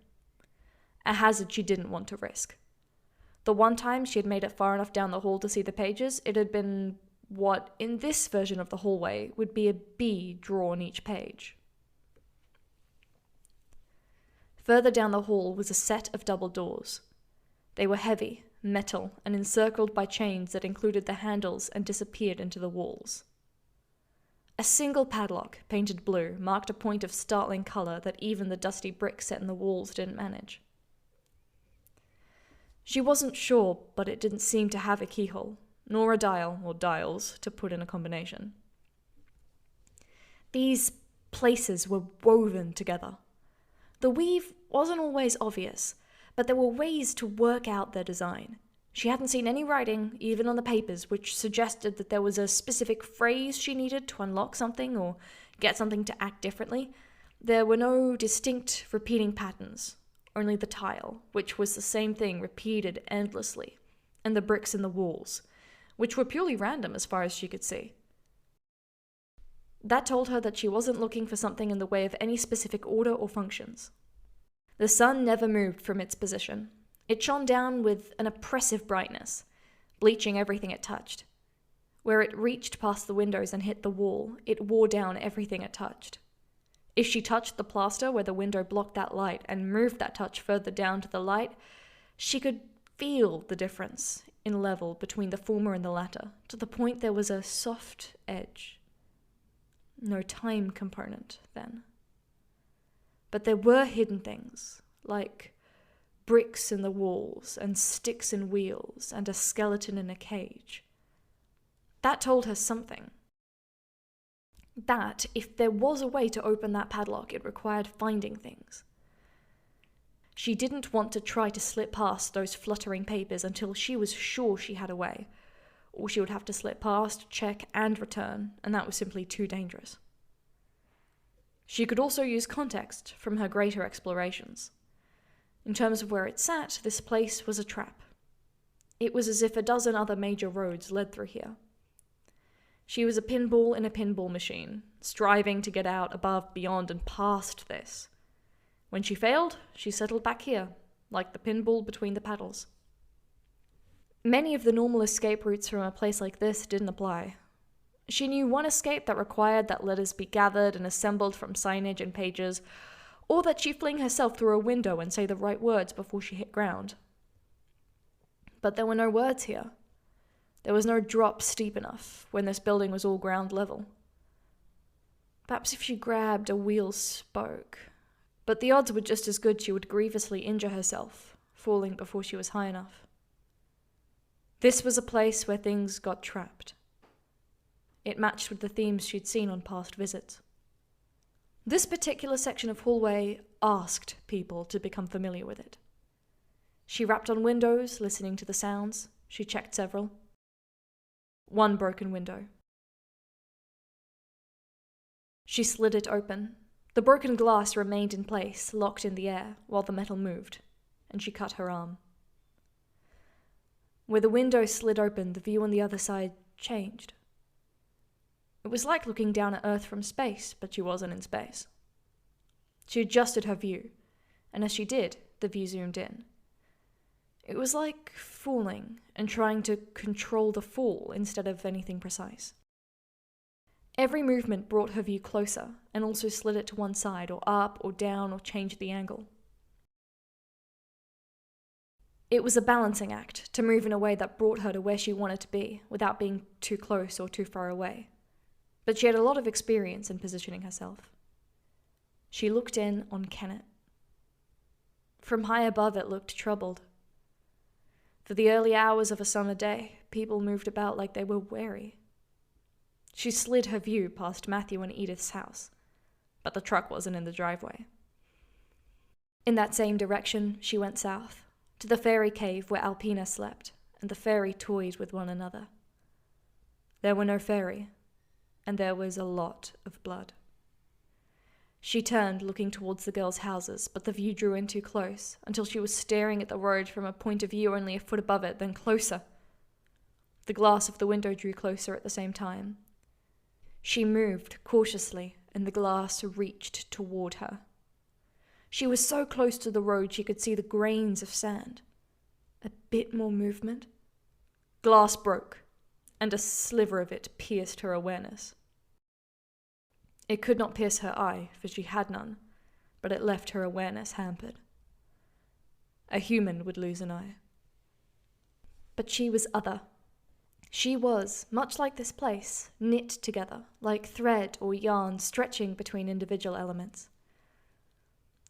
A hazard she didn't want to risk. The one time she had made it far enough down the hall to see the pages, it had been what, in this version of the hallway, would be a B drawn each page. Further down the hall was a set of double doors. They were heavy, metal, and encircled by chains that included the handles and disappeared into the walls. A single padlock, painted blue, marked a point of startling color that even the dusty brick set in the walls didn't manage. She wasn't sure, but it didn't seem to have a keyhole, nor a dial or dials to put in a combination. These places were woven together. The weave wasn't always obvious, but there were ways to work out their design. She hadn't seen any writing, even on the papers, which suggested that there was a specific phrase she needed to unlock something or get something to act differently. There were no distinct repeating patterns, only the tile, which was the same thing repeated endlessly, and the bricks in the walls, which were purely random as far as she could see. That told her that she wasn't looking for something in the way of any specific order or functions. The sun never moved from its position. It shone down with an oppressive brightness, bleaching everything it touched. Where it reached past the windows and hit the wall, it wore down everything it touched. If she touched the plaster where the window blocked that light and moved that touch further down to the light, she could feel the difference in level between the former and the latter, to the point there was a soft edge. No time component, then. But there were hidden things, like bricks in the walls, and sticks in wheels, and a skeleton in a cage. That told her something. That, if there was a way to open that padlock, it required finding things. She didn't want to try to slip past those fluttering papers until she was sure she had a way, or she would have to slip past, check, and return, and that was simply too dangerous. She could also use context from her greater explorations. In terms of where it sat, this place was a trap. It was as if a dozen other major roads led through here. She was a pinball in a pinball machine, striving to get out, above, beyond, and past this. When she failed, she settled back here, like the pinball between the paddles. Many of the normal escape routes from a place like this didn't apply. She knew one escape that required that letters be gathered and assembled from signage and pages, or that she fling herself through a window and say the right words before she hit ground. But there were no words here. There was no drop steep enough when this building was all ground level. Perhaps if she grabbed a wheel spoke, but the odds were just as good she would grievously injure herself, falling before she was high enough. This was a place where things got trapped. It matched with the themes she'd seen on past visits. This particular section of hallway asked people to become familiar with it. She rapped on windows, listening to the sounds. She checked several. One broken window. She slid it open. The broken glass remained in place, locked in the air, while the metal moved, and she cut her arm. Where the window slid open, the view on the other side changed. It was like looking down at Earth from space, but she wasn't in space. She adjusted her view, and as she did, the view zoomed in. It was like falling and trying to control the fall instead of anything precise. Every movement brought her view closer, and also slid it to one side, or up, or down, or changed the angle. It was a balancing act to move in a way that brought her to where she wanted to be, without being too close or too far away. But she had a lot of experience in positioning herself. She looked in on Kenneth. From high above it looked troubled. For the early hours of a summer day, people moved about like they were wary. She slid her view past Matthew and Edith's house, but the truck wasn't in the driveway. In that same direction, she went south, to the fairy cave where Alpina slept, and the fairy toyed with one another. There were no fairy, and there was a lot of blood. She turned, looking towards the girls' houses, but the view drew in too close, until she was staring at the road from a point of view only a foot above it, then closer. The glass of the window drew closer at the same time. She moved cautiously, and the glass reached toward her. She was so close to the road she could see the grains of sand. A bit more movement. Glass broke, and a sliver of it pierced her awareness. It could not pierce her eye, for she had none, but it left her awareness hampered. A human would lose an eye. But she was other. She was, much like this place, knit together, like thread or yarn stretching between individual elements.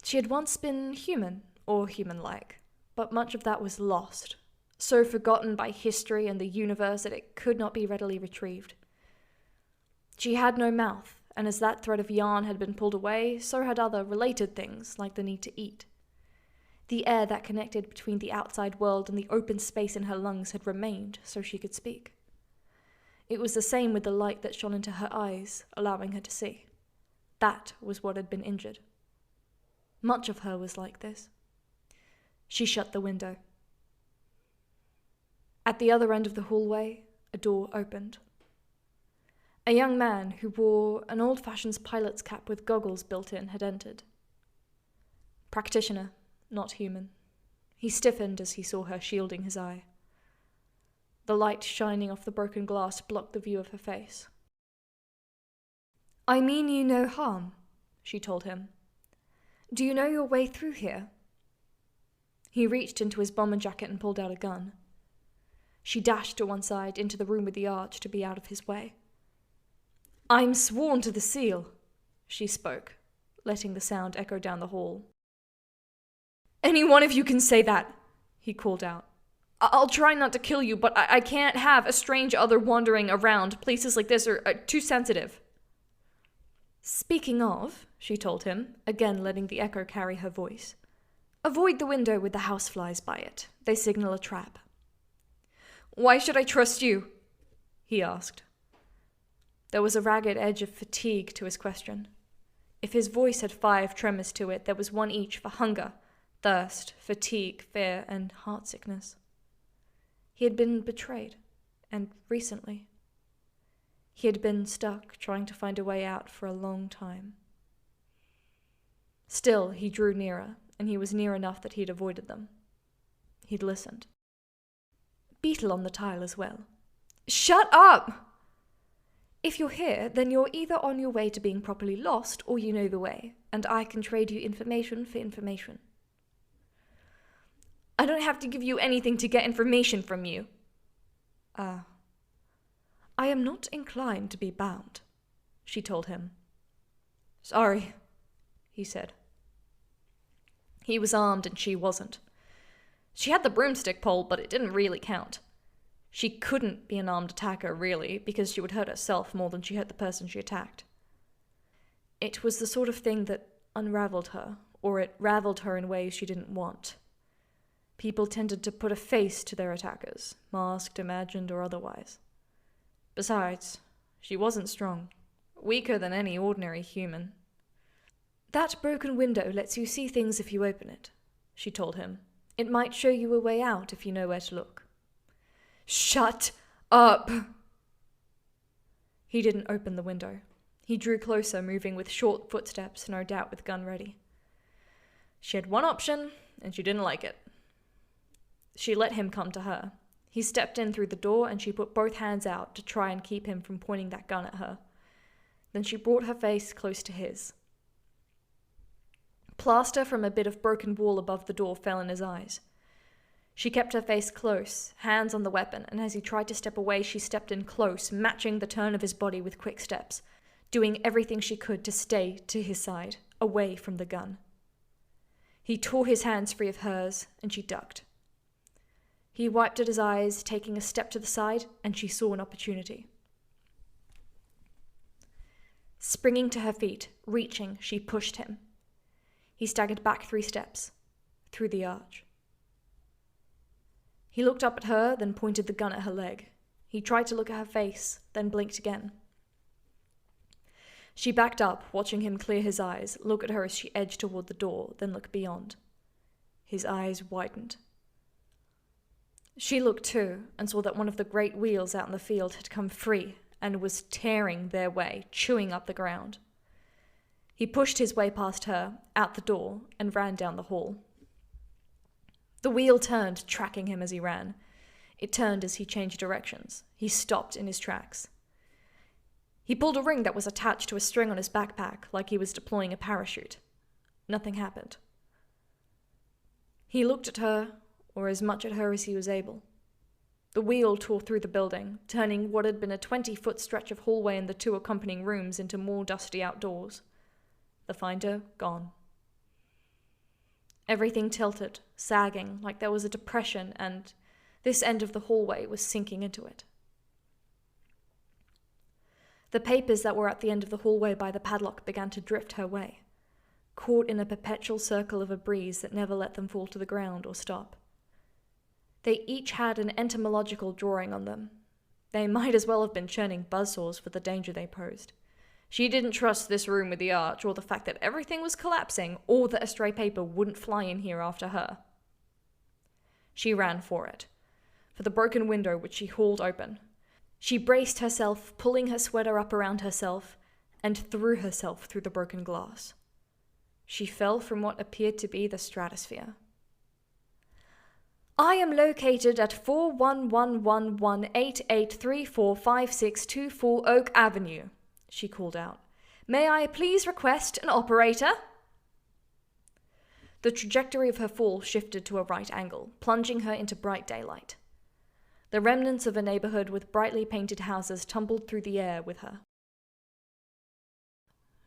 She had once been human, or human-like, but much of that was lost, so forgotten by history and the universe that it could not be readily retrieved. She had no mouth, and as that thread of yarn had been pulled away, so had other related things, like the need to eat. The air that connected between the outside world and the open space in her lungs had remained so she could speak. It was the same with the light that shone into her eyes, allowing her to see. That was what had been injured. Much of her was like this. She shut the window. At the other end of the hallway, a door opened. A young man who wore an old-fashioned pilot's cap with goggles built in had entered. Practitioner, not human. He stiffened as he saw her, shielding his eye. The light shining off the broken glass blocked the view of her face. "I mean you no harm," she told him. "Do you know your way through here?" He reached into his bomber jacket and pulled out a gun. She dashed to one side into the room with the arch to be out of his way. "I'm sworn to the seal," she spoke, letting the sound echo down the hall. "Any one of you can say that," he called out. "I'll try not to kill you, but I can't have a strange other wandering around. Places like this are too sensitive." "Speaking of," she told him, again letting the echo carry her voice, "avoid the window with the houseflies by it. They signal a trap." "Why should I trust you?" he asked. There was a ragged edge of fatigue to his question. If his voice had 5 tremors to it, there was one each for hunger, thirst, fatigue, fear, and heartsickness. He had been betrayed, and recently. He had been stuck, trying to find a way out for a long time. Still, he drew nearer, and he was near enough that he'd avoided them. He'd listened. Beetle on the tile as well. "Shut up! If you're here, then you're either on your way to being properly lost, or you know the way, and I can trade you information for information." "I don't have to give you anything to get information from you." "I am not inclined to be bound," she told him. "Sorry," he said. He was armed and she wasn't. She had the broomstick pole, but it didn't really count. She couldn't be an armed attacker, really, because she would hurt herself more than she hurt the person she attacked. It was the sort of thing that unraveled her, or it raveled her in ways she didn't want. People tended to put a face to their attackers, masked, imagined, or otherwise. Besides, she wasn't strong, weaker than any ordinary human. "That broken window lets you see things if you open it," she told him. "It might show you a way out if you know where to look." "Shut up!" He didn't open the window. He drew closer, moving with short footsteps, no doubt with gun ready. She had one option, and she didn't like it. She let him come to her. He stepped in through the door, and she put both hands out to try and keep him from pointing that gun at her. Then she brought her face close to his. Plaster from a bit of broken wall above the door fell in his eyes. She kept her face close, hands on the weapon, and as he tried to step away, she stepped in close, matching the turn of his body with quick steps, doing everything she could to stay to his side, away from the gun. He tore his hands free of hers, and she ducked. He wiped at his eyes, taking a step to the side, and she saw an opportunity. Springing to her feet, reaching, she pushed him. He staggered back 3 steps, through the arch. He looked up at her, then pointed the gun at her leg. He tried to look at her face, then blinked again. She backed up, watching him clear his eyes, look at her as she edged toward the door, then look beyond. His eyes widened. She looked too, and saw that one of the great wheels out in the field had come free and was tearing their way, chewing up the ground. He pushed his way past her, out the door, and ran down the hall. The wheel turned, tracking him as he ran. It turned as he changed directions. He stopped in his tracks. He pulled a ring that was attached to a string on his backpack, like he was deploying a parachute. Nothing happened. He looked at her, or as much at her as he was able. The wheel tore through the building, turning what had been a 20-foot stretch of hallway and the 2 accompanying rooms into more dusty outdoors. The finder gone. Everything tilted, sagging, like there was a depression, and this end of the hallway was sinking into it. The papers that were at the end of the hallway by the padlock began to drift her way. caught in a perpetual circle of a breeze that never let them fall to the ground or stop. They each had an entomological drawing on them. They might as well have been churning buzzsaws for the danger they posed. She didn't trust this room with the arch, or the fact that everything was collapsing, or that a stray paper wouldn't fly in here after her. She ran for it, for the broken window which she hauled open. She braced herself, pulling her sweater up around herself, and threw herself through the broken glass. She fell from what appeared to be the stratosphere. I am located at 411118834562 Oak Avenue, she called out. May I please request an operator? The trajectory of her fall shifted to a right angle, plunging her into bright daylight. The remnants of a neighborhood with brightly painted houses tumbled through the air with her.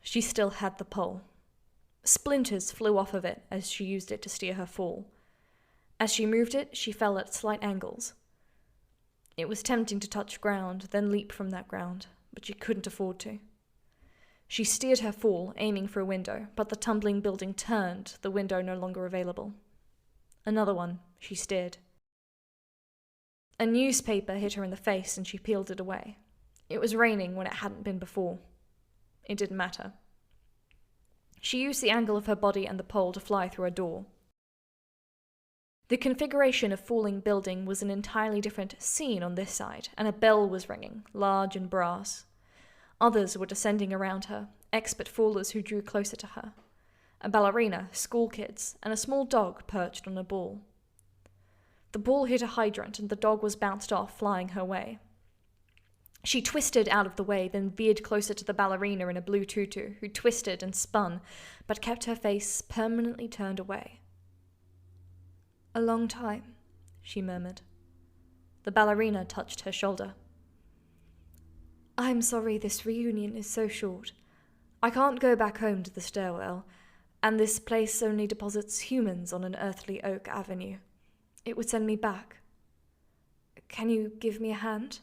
She still had the pole. Splinters flew off of it as she used it to steer her fall. As she moved it, she fell at slight angles. It was tempting to touch ground, then leap from that ground, but she couldn't afford to. She steered her fall, aiming for a window, but the tumbling building turned, the window no longer available. Another one, she steered. A newspaper hit her in the face and she peeled it away. It was raining when it hadn't been before. It didn't matter. She used the angle of her body and the pole to fly through a door. The configuration of falling building was an entirely different scene on this side, and a bell was ringing, large and brass. Others were descending around her, expert fallers who drew closer to her. A ballerina, school kids, and a small dog perched on a ball. The ball hit a hydrant and the dog was bounced off, flying her way. She twisted out of the way, then veered closer to the ballerina in a blue tutu, who twisted and spun, but kept her face permanently turned away. A long time, she murmured. The ballerina touched her shoulder. I'm sorry this reunion is so short. I can't go back home to the stairwell, and this place only deposits humans on an earthly oak avenue. It would send me back. Can you give me a hand?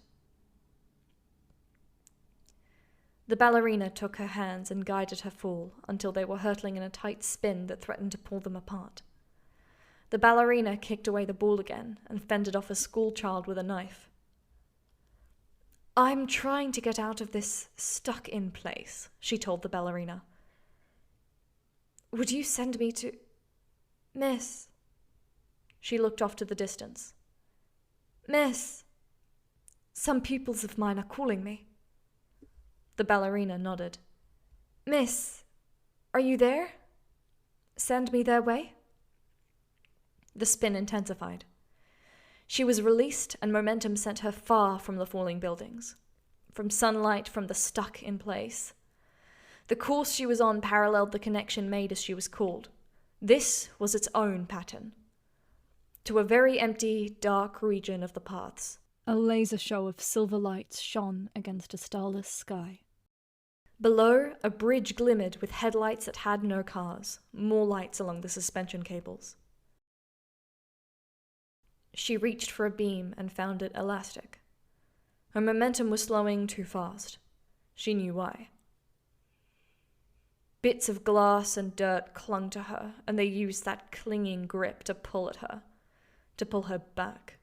The ballerina took her hands and guided her fall until they were hurtling in a tight spin that threatened to pull them apart. The ballerina kicked away the ball again and fended off a schoolchild with a knife. I'm trying to get out of this stuck-in place, she told the ballerina. Would you send me to... Miss? She looked off to the distance. Miss, some pupils of mine are calling me. The ballerina nodded. Miss, are you there? Send me their way? The spin intensified. She was released, and momentum sent her far from the falling buildings, from sunlight, from the stuck in place. The course she was on paralleled the connection made as she was called. This was its own pattern. To a very empty, dark region of the paths. A laser show of silver lights shone against a starless sky. Below, a bridge glimmered with headlights that had no cars, more lights along the suspension cables. She reached for a beam and found it elastic. Her momentum was slowing too fast. She knew why. Bits of glass and dirt clung to her, and they used that clinging grip to pull at her, to pull her back.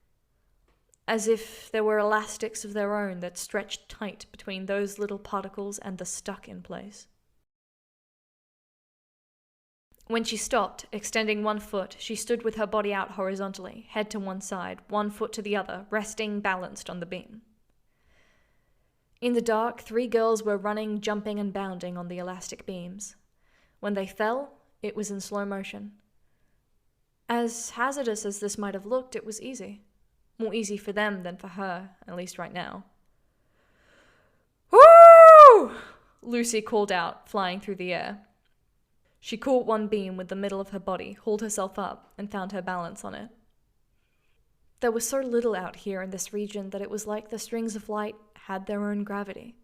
As if there were elastics of their own that stretched tight between those little particles and the stuck in place. When she stopped, extending one foot, she stood with her body out horizontally, head to one side, one foot to the other, resting balanced on the beam. In the dark, 3 girls were running, jumping, and bounding on the elastic beams. When they fell, it was in slow motion. As hazardous as this might have looked, it was easy. More easy for them than for her, at least right now. Woo! Lucy called out, flying through the air. She caught one beam with the middle of her body, hauled herself up, and found her balance on it. There was so little out here in this region that it was like the strings of light had their own gravity.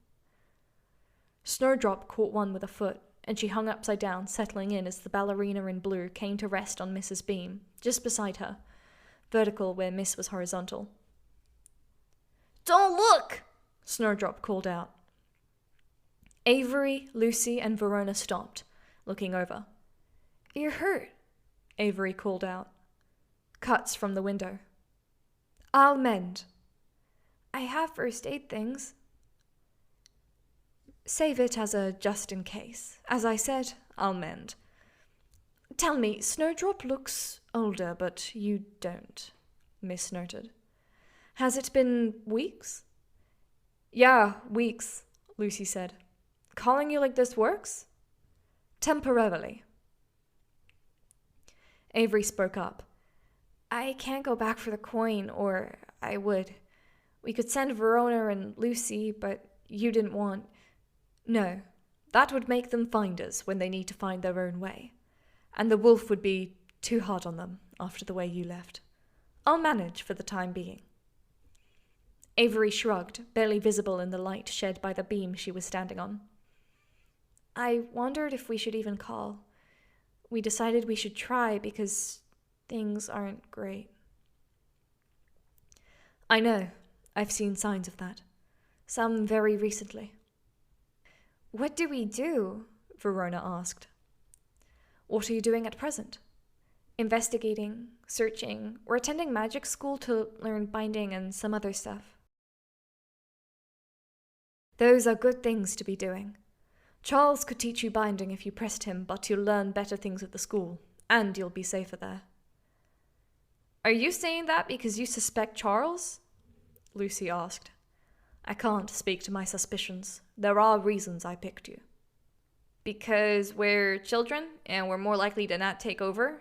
Snowdrop caught one with a foot, and she hung upside down, settling in as the ballerina in blue came to rest on Miss's beam, just beside her, vertical where Miss was horizontal. Don't look! Snowdrop called out. Avery, Lucy, and Verona stopped, looking over. You're hurt, Avery called out. Cuts from the window. I'll mend. I have first aid things. Save it as a just in case. As I said, I'll mend. Tell me, Snowdrop looks older, but you don't, Miss noted. Has it been weeks? Yeah, weeks, Lucy said. Calling you like this works? Temporarily. Avery spoke up. I can't go back for the coin, or I would. We could send Verona and Lucy, but you didn't want... No, that would make them find us when they need to find their own way. And the wolf would be too hard on them after the way you left. I'll manage for the time being. Avery shrugged, barely visible in the light shed by the beam she was standing on. I wondered if we should even call. We decided we should try because things aren't great. I know. I've seen signs of that. Some very recently. What do we do? Verona asked. What are you doing at present? Investigating, searching, or attending magic school to learn binding and some other stuff. Those are good things to be doing. Charles could teach you binding if you pressed him, but you'll learn better things at the school, and you'll be safer there. Are you saying that because you suspect Charles? Lucy asked. I can't speak to my suspicions. There are reasons I picked you. Because we're children, and we're more likely to not take over?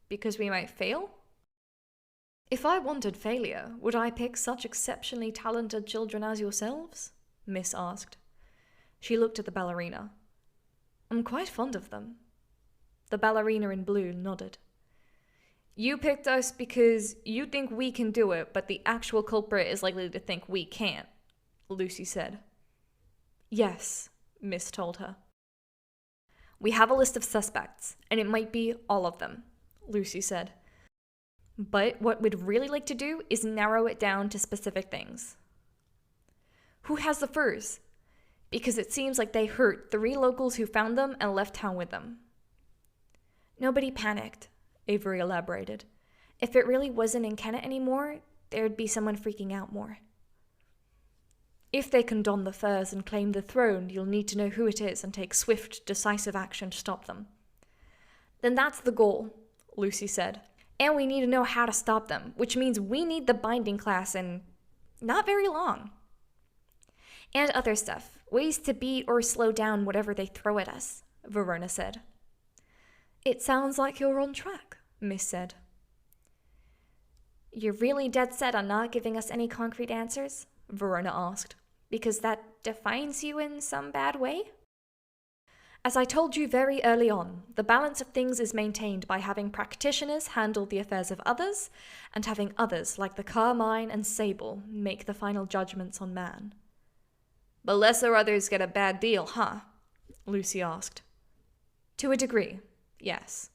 Because we might fail? If I wanted failure, would I pick such exceptionally talented children as yourselves? Miss asked. She looked at the ballerina. I'm quite fond of them. The ballerina in blue nodded. You picked us because you think we can do it, but the actual culprit is likely to think we can't, Lucy said. Yes, Miss told her. We have a list of suspects, and it might be all of them, Lucy said. But what we'd really like to do is narrow it down to specific things. Who has the furs? Because it seems like they hurt 3 locals who found them and left town with them. Nobody panicked, Avery elaborated. If it really wasn't in Kennet anymore, there'd be someone freaking out more. If they can don the furs and claim the throne, you'll need to know who it is and take swift, decisive action to stop them. Then that's the goal, Lucy said. And we need to know how to stop them, which means we need the binding class in not very long. And other stuff, ways to beat or slow down whatever they throw at us, Verona said. It sounds like you're on track, Miss said. You're really dead set on not giving us any concrete answers? Verona asked. Because that defines you in some bad way? As I told you very early on, the balance of things is maintained by having practitioners handle the affairs of others, and having others like the Carmine and Sable make the final judgments on man. The lesser others get a bad deal, huh? Lucy asked. To a degree, yes.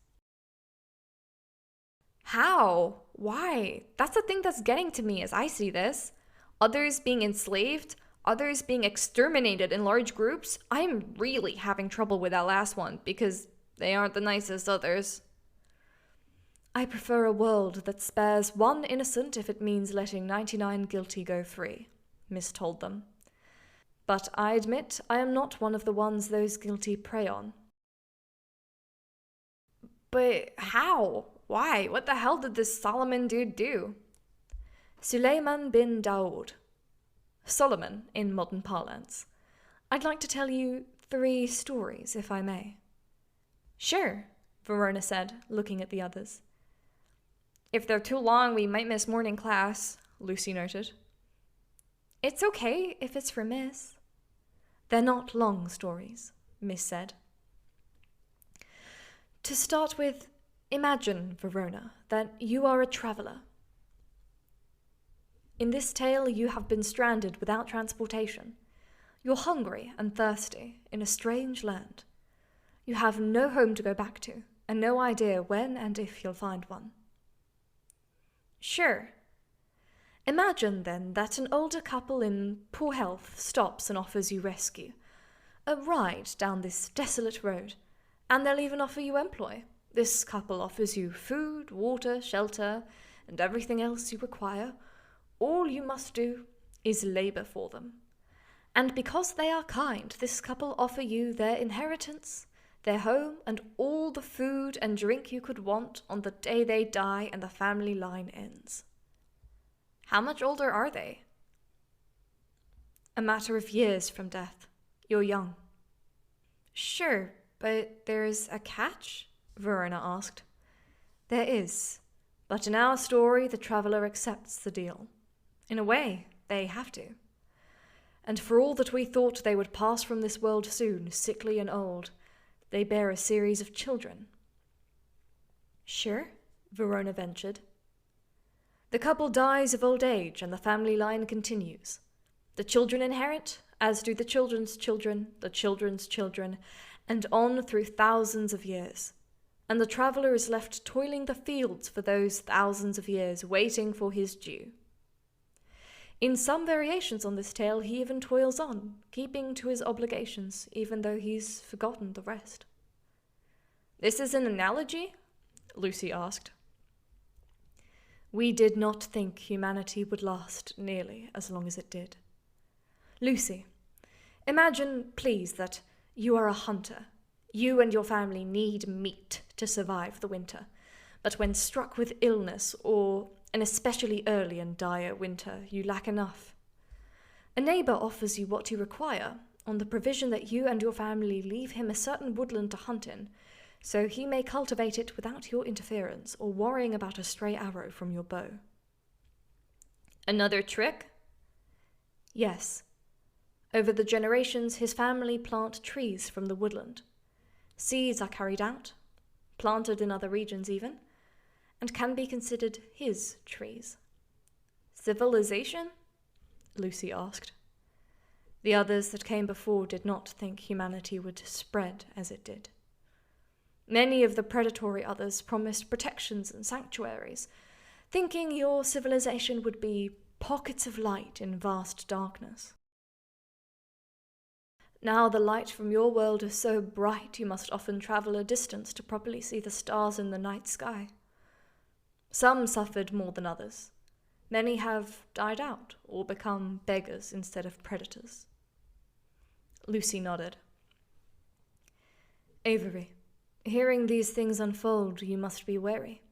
How? Why? That's the thing that's getting to me as I see this. Others being enslaved, others being exterminated in large groups. I'm really having trouble with that last one because they aren't the nicest others. I prefer a world that spares one innocent if it means letting 99 guilty go free, Miss told them. But I admit I am not one of the ones those guilty prey on. But how? Why? What the hell did this Solomon dude do? Suleiman bin Daoud. Solomon, in modern parlance. I'd like to tell you 3 stories, if I may. Sure, Verona said, looking at the others. If they're too long, we might miss morning class, Lucy noted. It's okay if it's for Miss. They're not long stories, Miss said. To start with, imagine, Verona, that you are a traveller. In this tale, you have been stranded without transportation. You're hungry and thirsty in a strange land. You have no home to go back to, and no idea when and if you'll find one. Sure. Imagine, then, that an older couple in poor health stops and offers you rescue. A ride down this desolate road, And they'll even offer you employ. This couple offers you food, water, shelter, and everything else you require. All you must do is labour for them. And because they are kind, this couple offer you their inheritance, their home, and all the food and drink you could want on the day they die and the family line ends. How much older are they? A matter of years from death. You're young. Sure, but there's a catch? Verona asked. There is, but in our story the traveller accepts the deal. In a way, they have to. And for all that we thought they would pass from this world soon, sickly and old, they bear a series of children. Sure, Verona ventured. The couple dies of old age and the family line continues. The children inherit, as do the children's children, the children's children, and on through thousands of years. And the traveller is left toiling the fields for those thousands of years, waiting for his due. In some variations on this tale, he even toils on, keeping to his obligations, even though he's forgotten the rest. This is an analogy? Lucy asked. We did not think humanity would last nearly as long as it did. Lucy, imagine, please, that you are a hunter. You and your family need meat to survive the winter, but when struck with illness or an especially early and dire winter, you lack enough. A neighbour offers you what you require on the provision that you and your family leave him a certain woodland to hunt in, so he may cultivate it without your interference or worrying about a stray arrow from your bow. Another trick? Yes. Over the generations, his family plant trees from the woodland. Seeds are carried out, planted in other regions even, and can be considered his trees. Civilization? Lucy asked. The others that came before did not think humanity would spread as it did. Many of the predatory others promised protections and sanctuaries, thinking your civilization would be pockets of light in vast darkness. Now the light from your world is so bright you must often travel a distance to properly see the stars in the night sky. Some suffered more than others. Many have died out or become beggars instead of predators. Lucy nodded. Avery, hearing these things unfold, you must be wary.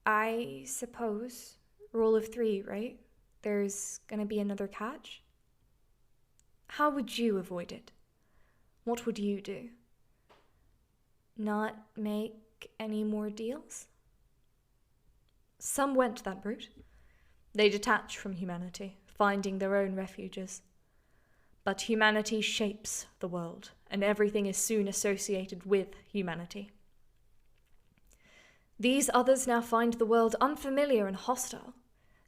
I suppose. Rule of 3, right? There's gonna be another catch? How would you avoid it? What would you do? Not make any more deals? Some went that route. They detach from humanity, finding their own refuges. But humanity shapes the world, and everything is soon associated with humanity. These others now find the world unfamiliar and hostile.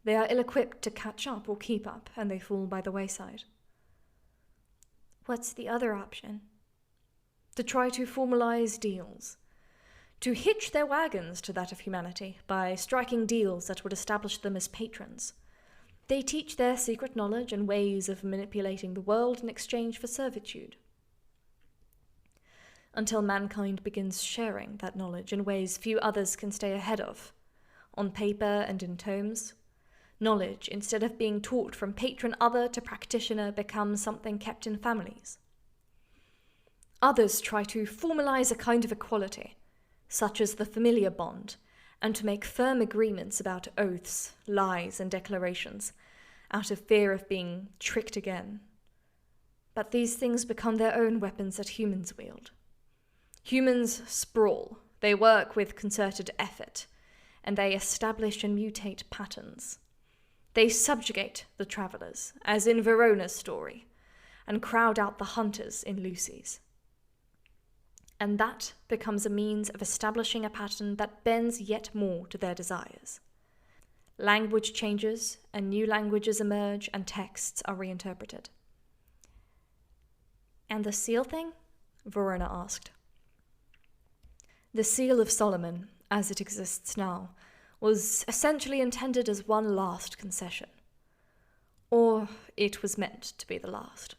They are ill-equipped to catch up or keep up, and they fall by the wayside. What's the other option? To try to formalize deals. To hitch their wagons to that of humanity by striking deals that would establish them as patrons. They teach their secret knowledge and ways of manipulating the world in exchange for servitude. Until mankind begins sharing that knowledge in ways few others can stay ahead of, on paper and in tomes. Knowledge, instead of being taught from patron other to practitioner, becomes something kept in families. Others try to formalize a kind of equality, such as the familiar bond, and to make firm agreements about oaths, lies, and declarations, out of fear of being tricked again. But these things become their own weapons that humans wield. Humans sprawl, they work with concerted effort, and they establish and mutate patterns. They subjugate the travellers, as in Verona's story, and crowd out the hunters in Lucy's. And that becomes a means of establishing a pattern that bends yet more to their desires. Language changes, and new languages emerge, and texts are reinterpreted. And the seal thing? Verona asked. The Seal of Solomon, as it exists now, was essentially intended as one last concession. Or it was meant to be the last.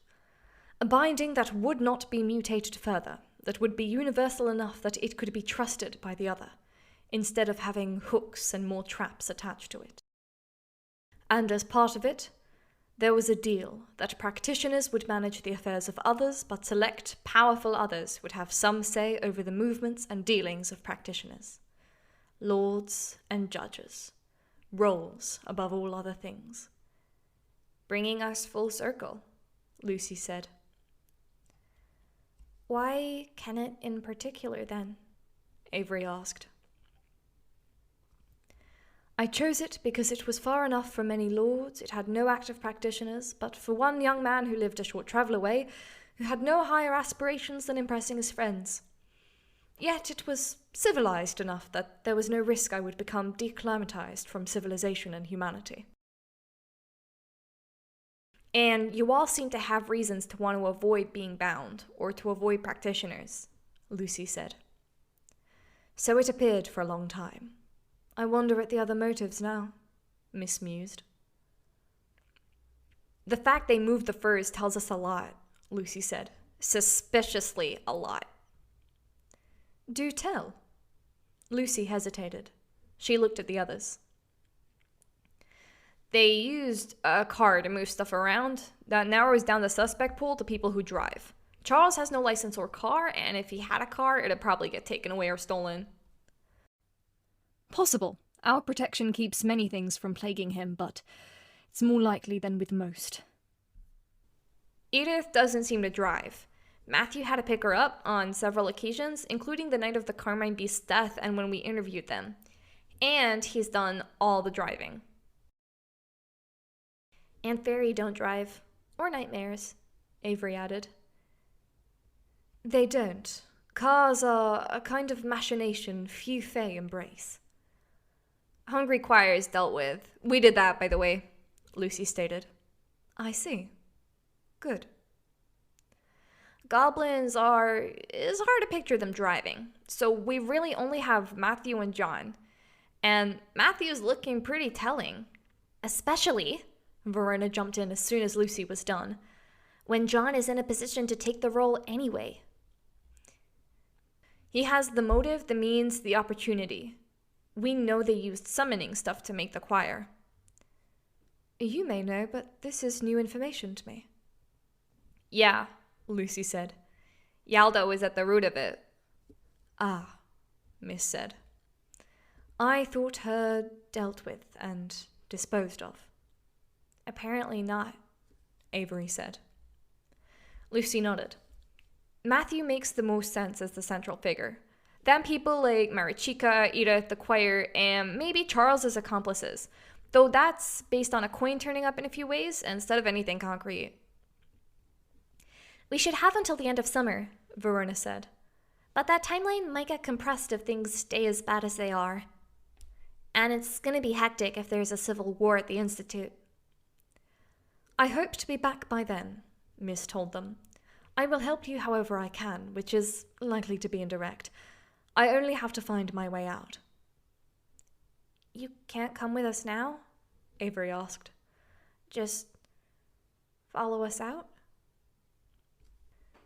A binding that would not be mutated further, that would be universal enough that it could be trusted by the other, instead of having hooks and more traps attached to it. And as part of it, there was a deal that practitioners would manage the affairs of others, but select, powerful others would have some say over the movements and dealings of practitioners. Lords and judges. Roles above all other things. Bringing us full circle, Lucy said. Why Kennet in particular, then? Avery asked. I chose it because it was far enough from many lords, it had no active practitioners, but for one young man who lived a short travel away, who had no higher aspirations than impressing his friends. Yet it was civilized enough that there was no risk I would become declimatized from civilization and humanity. And you all seem to have reasons to want to avoid being bound, or to avoid practitioners, Lucy said. So it appeared for a long time. I wonder at the other motives now, Miss mused. The fact they moved the furs tells us a lot, Lucy said. Suspiciously a lot. Do tell. Lucy hesitated. She looked at the others. They used a car to move stuff around. That narrows down the suspect pool to people who drive. Charles has no license or car, and if he had a car, it'd probably get taken away or stolen. Possible. Our protection keeps many things from plaguing him, but it's more likely than with most. Edith doesn't seem to drive. Matthew had to pick her up on several occasions, including the night of the Carmine Beast's death and when we interviewed them. And he's done all the driving. And Fairy don't drive. Or nightmares, Avery added. They don't. Cars are a kind of machination few fae embrace. Hungry choir is dealt with. We did that, by the way, Lucy stated. I see. Good. Goblins it's hard to picture them driving, so we really only have Matthew and John. And Matthew's looking pretty telling. Especially, Verona jumped in as soon as Lucy was done, when John is in a position to take the role anyway. He has the motive, the means, the opportunity. We know they used summoning stuff to make the choir. You may know, but this is new information to me. Yeah, Lucy said. Yaldo is at the root of it. Ah, Miss said. I thought her dealt with and disposed of. Apparently not, Avery said. Lucy nodded. Matthew makes the most sense as the central figure. Then people like Marichika, Edith, the choir, and maybe Charles's accomplices. Though that's based on a coin turning up in a few ways instead of anything concrete. We should have until the end of summer, Verona said. But that timeline might get compressed if things stay as bad as they are. And it's gonna be hectic if there's a civil war at the Institute. I hope to be back by then, Miss told them. I will help you however I can, which is likely to be indirect. I only have to find my way out. You can't come with us now? Avery asked. Just follow us out?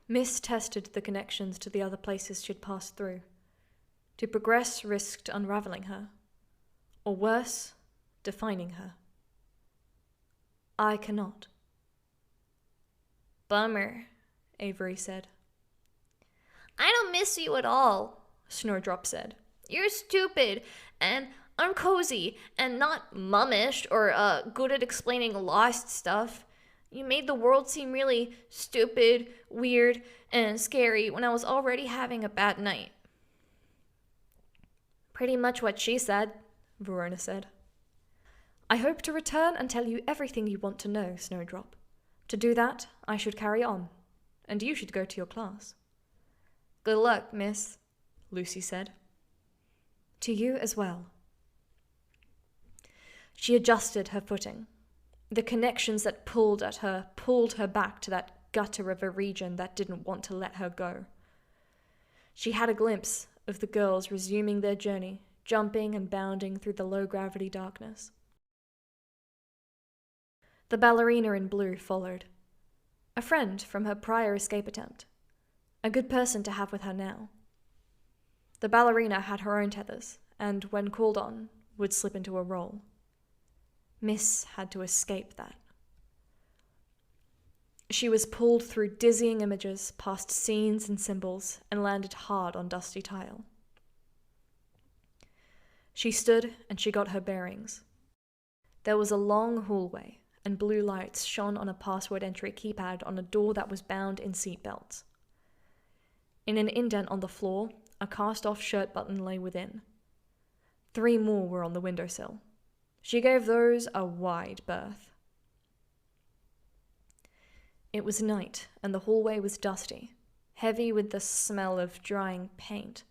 Miss tested the connections to the other places she'd passed through. To progress risked unraveling her. Or worse, defining her. I cannot. Bummer, Avery said. I don't miss you at all, Snowdrop said. You're stupid and uncozy and not mummish or good at explaining lost stuff. You made the world seem really stupid, weird, and scary when I was already having a bad night. Pretty much what she said, Verona said. I hope to return and tell you everything you want to know, Snowdrop. To do that, I should carry on, and you should go to your class. Good luck, miss, Lucy said. To you as well. She adjusted her footing. The connections that pulled at her pulled her back to that gutter of a region that didn't want to let her go. She had a glimpse of the girls resuming their journey, jumping and bounding through the low-gravity darkness. The ballerina in blue followed, a friend from her prior escape attempt. A good person to have with her now. The ballerina had her own tethers, and when called on, would slip into a role. Miss had to escape that. She was pulled through dizzying images, past scenes and symbols, and landed hard on dusty tile. She stood and she got her bearings. There was a long hallway, and blue lights shone on a password entry keypad on a door that was bound in seat belts. In an indent on the floor, a cast-off shirt button lay within. 3 more were on the windowsill. She gave those a wide berth. It was night, and the hallway was dusty, heavy with the smell of drying paint.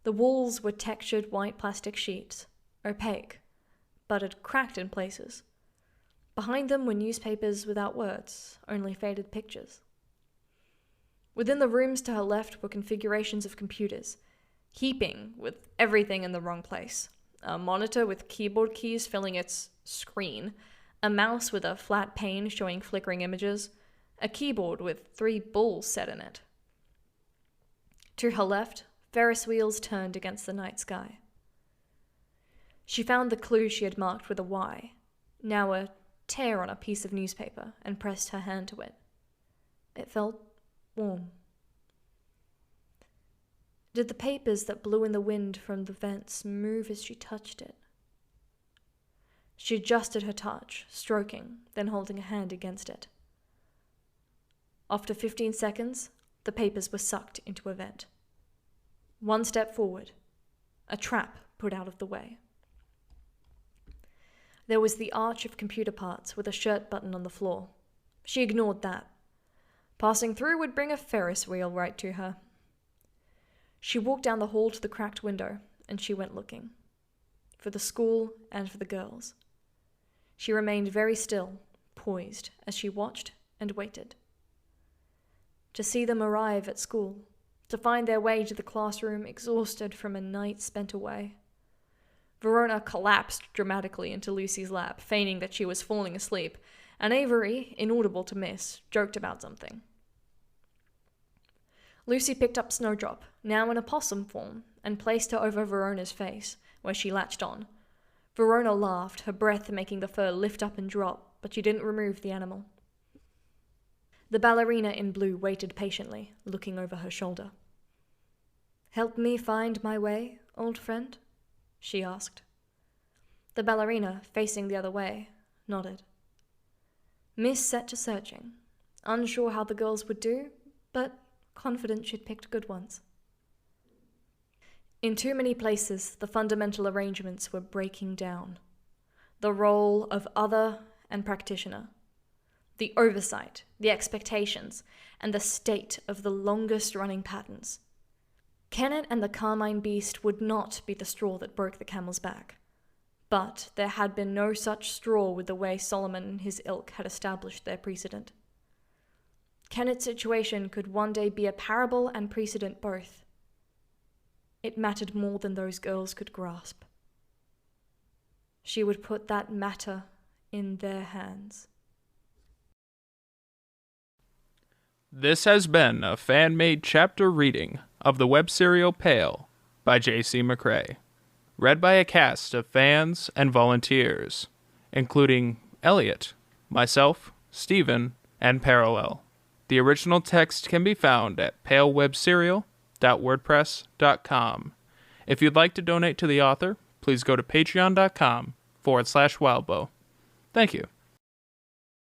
The walls were textured white plastic sheets, opaque, but had cracked in places. Behind them were newspapers without words, only faded pictures. Within the rooms to her left were configurations of computers, heaping with everything in the wrong place. A monitor with keyboard keys filling its screen, a mouse with a flat pane showing flickering images, a keyboard with 3 bulls set in it. To her left, Ferris wheels turned against the night sky. She found the clue she had marked with a Y, now a tear on a piece of newspaper, and pressed her hand to it. It felt warm. Did the papers that blew in the wind from the vents move as she touched it? She adjusted her touch, stroking, then holding a hand against it. After 15 seconds, the papers were sucked into a vent. 1 step forward, a trap put out of the way. There was the arch of computer parts with a shirt button on the floor. She ignored that. Passing through would bring a Ferris wheel right to her. She walked down the hall to the cracked window, and she went looking. For the school and for the girls. She remained very still, poised, as she watched and waited. To see them arrive at school, to find their way to the classroom exhausted from a night spent away. Verona collapsed dramatically into Lucy's lap, feigning that she was falling asleep, and Avery, inaudible to Miss, joked about something. Lucy picked up Snowdrop, now in a possum form, and placed her over Verona's face, where she latched on. Verona laughed, her breath making the fur lift up and drop, but she didn't remove the animal. The ballerina in blue waited patiently, looking over her shoulder. "Help me find my way, old friend?" she asked. The ballerina, facing the other way, nodded. Miss set to searching, unsure how the girls would do, but confident she'd picked good ones. In too many places, the fundamental arrangements were breaking down. The role of other and practitioner, the oversight, the expectations, and the state of the longest-running patterns. Kennet and the Carmine Beast would not be the straw that broke the camel's back. But there had been no such straw with the way Solomon and his ilk had established their precedent. Kennet's situation could one day be a parable and precedent both. It mattered more than those girls could grasp. She would put that matter in their hands. This has been a fan-made chapter reading of the web serial Pale by J.C. McCrae, read by a cast of fans and volunteers, including Elliot, myself, Stephen, and Parallel. The original text can be found at palewebserial.wordpress.com. If you'd like to donate to the author, please go to patreon.com/Wildbow. Thank you.